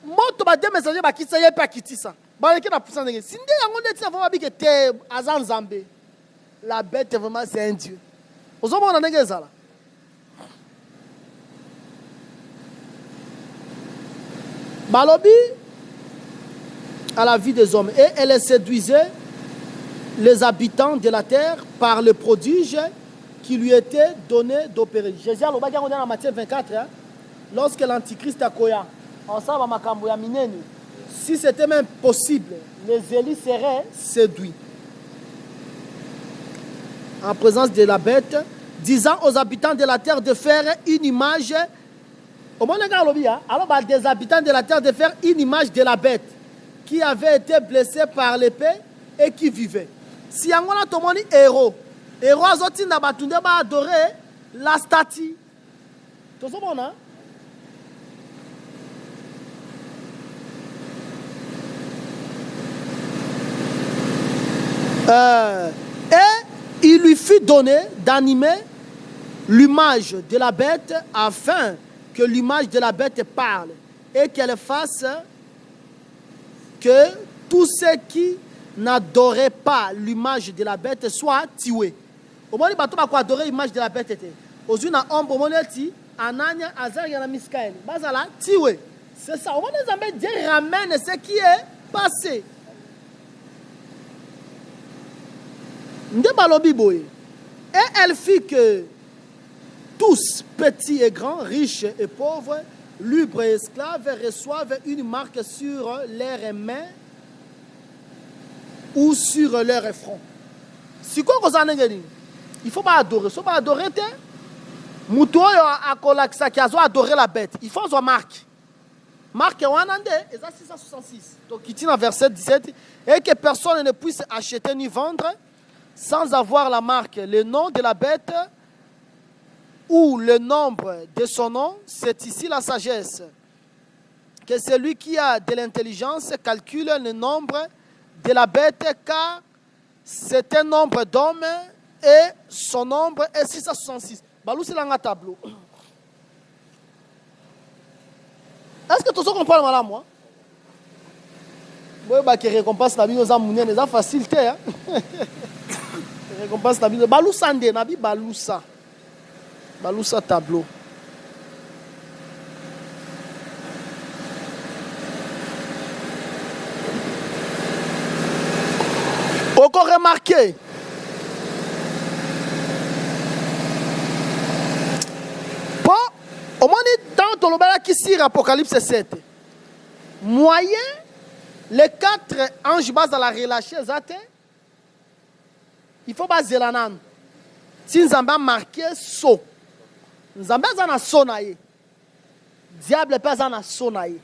Moto, bah, des messagers, bah, qui ça y est pas qui ça. Bah, qui est la puissance. Si on est dit, on va dire que t'es Azan Zambé. La bête, vraiment, c'est un dieu. Aux hommes, on en est ça là. Balobi à la vie des hommes et elle les séduisait les habitants de la terre par le prodige qui lui était donné d'opérer. Jésus a dit dans Matthieu 24, hein, lorsque l'Antichrist a koya, ensemble makambo ya minene, si c'était même possible, les élites seraient séduits en présence de la bête, disant aux habitants de la terre de faire une image. Au moins, alors des habitants de la terre de faire une image de la bête qui avait été blessée par l'épée et qui vivait. Si on a tomoni héros, héros azoti na batunde ba adorer la statue. Tout ça bon, hein? Et il lui fut donné d'animer l'image de la bête afin que l'image de la bête parle et qu'elle fasse que tous ceux qui n'adoraient pas l'image de la bête soient tués. Au moment où on adorer l'image de la bête, aux une ombre, au moment où Anania, Azar, Yana Miskaël, Bazala, tués. C'est ça. Au moment où Dieu ramène ce qui est passé. Et elle fit que tous, petits et grands, riches et pauvres, libres et esclaves, reçoivent une marque sur leurs mains ou sur leur front. Si quoi vous en avez, il ne faut pas adorer. Il ne faut pas adorer. Moutoyo a adoré la bête. Il faut avoir marque. Marque 100, et ça 666. Donc il tient dans verset 17. Et que personne ne puisse acheter ni vendre sans avoir la marque, le nom de la bête ou le nombre de son nom. C'est ici la sagesse. Que celui qui a de l'intelligence calcule le nombre de la bête, car c'est un nombre d'hommes et son nombre est 666. Balou, c'est un tableau. Est-ce que tout ça comprend mal à moi? Oui, bah, qui récompense la vie aux amours, c'est facile, hein? Récompense la vie. Balou Sande, Nabi Balousa. Balousa tableau. Encore remarqué. Bon, au moins, dans le bala qui sire Apocalypse 7, moyen, les 4 anges basent dans la relâche, il faut baser la nan. Si nous avons marqué so, nous avons sonaye. Diable pas en sonaye.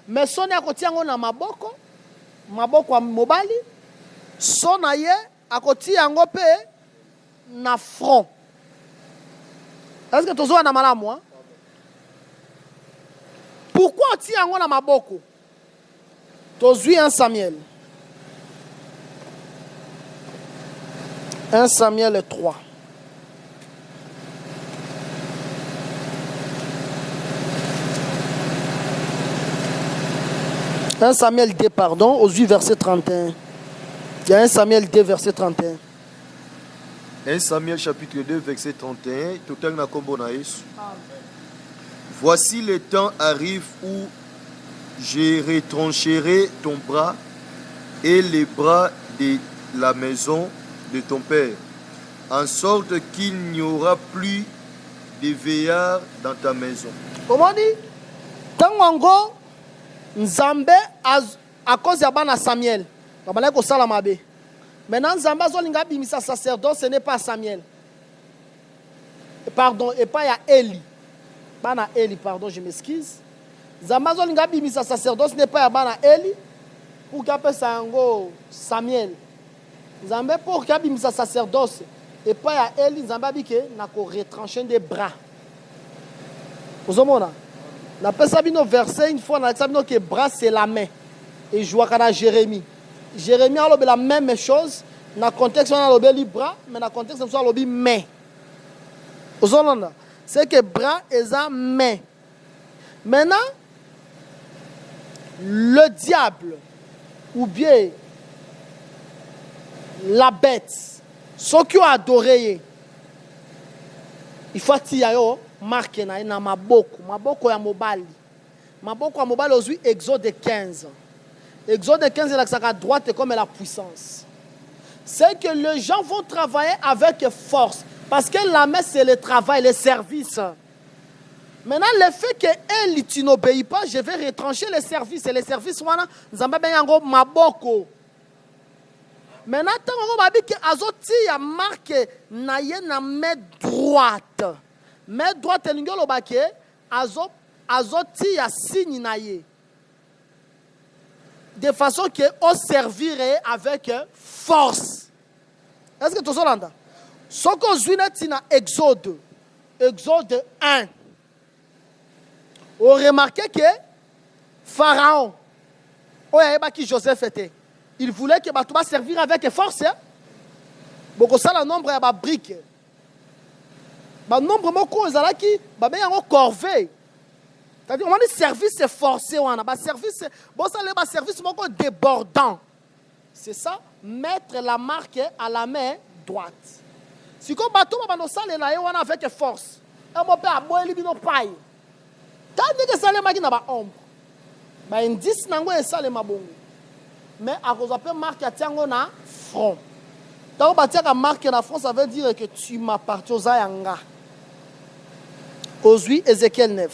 Mais sonaye à côté on a maboko a mobali. Sonaye à côté on pe na front. Est-ce que tu as un mal moi? Pourquoi tu as un maboko? Tu as un Samuel. 1 Samuel 3. « 1 Samuel 2, pardon, aux 8 verset 31. Il y a 1 Samuel 2, verset 31. 1 Samuel chapitre 2, verset 31. Total na kombo na Yesu. Voici le temps arrive où je retrancherai ton bras et les bras de la maison de ton père, en sorte qu'il n'y aura plus de veillards dans ta maison. Comment dit? Tango Nzambe à cause de bana Samuel. Babala ko sala mabe. Maintenant Nzambe azolinga bimisa sacerdoce, ce n'est pas Samuel. Pardon, et pas ya Eli. Bana Eli, pardon, je m'excuse. Nzambe azolinga bimisa sacerdoce, ce n'est pas ya bana Eli. Pour qu'appelle ça ngo Samuel. Nzambe pour qu'abimisa sacerdoce et pas ya Eli, Nzambe abike na ko retrancher des bras. Vous comprenez? Na pesa bino verset une fois na sabino que bras c'est la main. Et je vois kana Jérémie. Jérémie a la même chose na contexte on a le bras mais na contexte on a le main. Vous comprenez? C'est que bras et ça main. Maintenant le diable ou bien la bête, ceux qui ont adoré, il faut qu'il y ait marqué na maboko ya mobali. Maboko ya mobali aujourd'hui Exode 15. Exode 15 il a à droite comme la puissance. c'est que les gens vont travailler avec force. Parce que la main, c'est le travail, le service. Maintenant, le fait que tu n'obéis pas, je vais retrancher les services. Et les services, Nzambe ben yango maboko. Maintenant, tant que je dis azoti ya marque na ye na main droite. Main droite, l'ingolo bake azoti ya signe na ye. De façon que on servirait avec force. Est-ce que tu as entendu? Ce qu'on a dans Exode 1, on remarque que Pharaon, qui Joseph était, il voulait que tu vas servir avec force. Donc ça, le nombre de briques. Le nombre de qui est corvée. C'est-à-dire, on a des services forcés. Service débordant. C'est ça, mettre la marque à la main droite. Si on bateau on a avec force. On peut aboyer les paille. Tant que ça les magi na ba ombre. Ba indice nango et ça les mabongo. Mais à cause de marque à tiango na front. Tant que tu as marque na front, ça veut dire que tu m'appartiens aux ayanga. Aujourd'hui, Ézéchiel 9.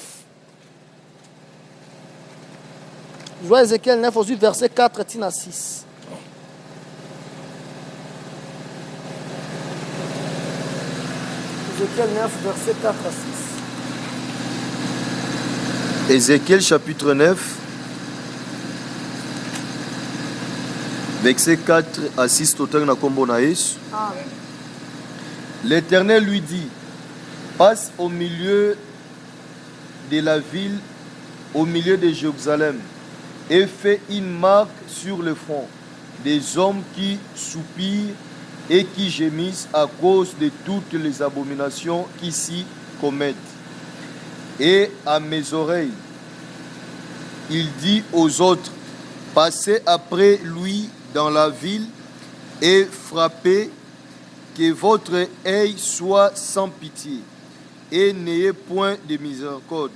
Je vois Ézéchiel 9, aujourd'hui, verset 4 à 6. Ézéchiel 9, verset 4 à 6. Ézéchiel chapitre 9, verset 4 à 6, total na kombo na Yesu. L'Éternel lui dit, passe au milieu de la ville, au milieu de Jérusalem, et fais une marque sur le front des hommes qui soupirent et qui gémissent à cause de toutes les abominations qui s'y commettent. Et à mes oreilles, il dit aux autres, passez après lui dans la ville et frappez, que votre œil soit sans pitié, et n'ayez point de miséricorde.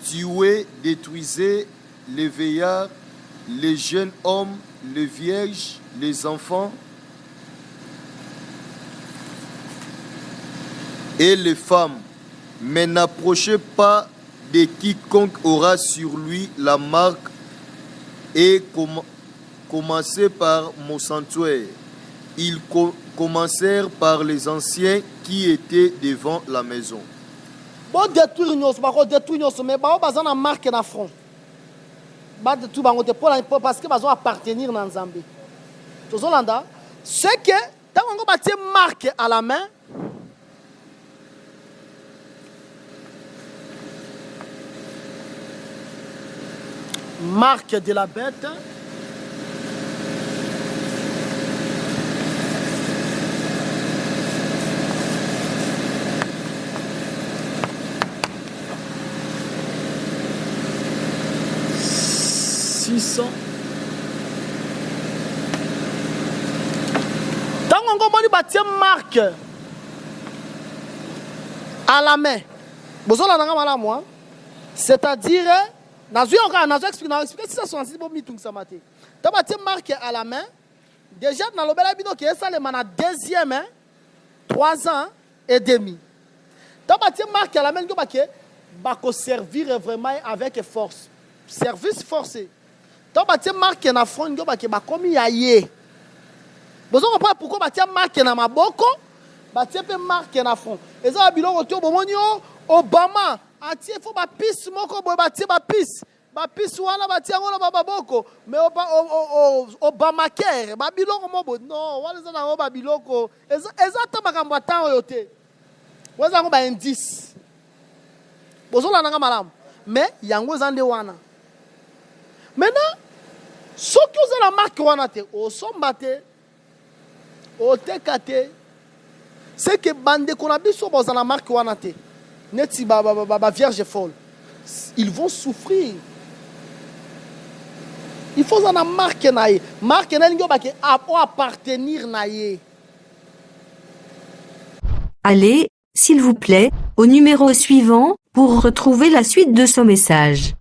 Tuez, détruisez les vieillards, les jeunes hommes, les vierges, les enfants et les femmes, mais n'approchez pas de quiconque aura sur lui la marque, et commencez par mon sanctuaire. Ils commencèrent par les anciens qui étaient devant la maison. Bon détruire nous, mais ba bazan na marque na front. Ba détruire bango parce que bazon appartenir na Nzambe. Tozolanda, c'est que tant qu'on ba tie marque à la main, marque de la bête. Tant qu'on bâtit marque à la main, c'est-à-dire, expliquer si ça sont ainsi pour mitung ça maté. Tant bâti marque à la main, déjà dans le bel habit qui est ça le mana deuxième 3 ans et demi. Tant bâti marque à la main que bako servir vraiment avec force, service forcé. Tant que tu marques na front, tu vas comme yaye. Vous comprenez pourquoi tu marques na maboko, tu peux marquer na front. Et ça biloko to bomonio Obama, ati faut ba pisse moko boy ba ti ba pisse. Ba pisse wana ba ti ngona ba baboko, mais Obama care, ba biloko mobo. Non, wala za na ba biloko. Ezata makambo atango yote. Waza ngo ba indice. Bozola nanga malamu. Mais yango zande wana. Maintenant, ce qui vous a la marque wanate, au sombate, au tekate, c'est que bande qu'on a biso dans la marque wanate, neti ba vierge folle, ils vont souffrir. Il faut la marque naie, marque naie n'yo ba ke appartenir naie. Allez, s'il vous plaît, au numéro suivant pour retrouver la suite de ce message.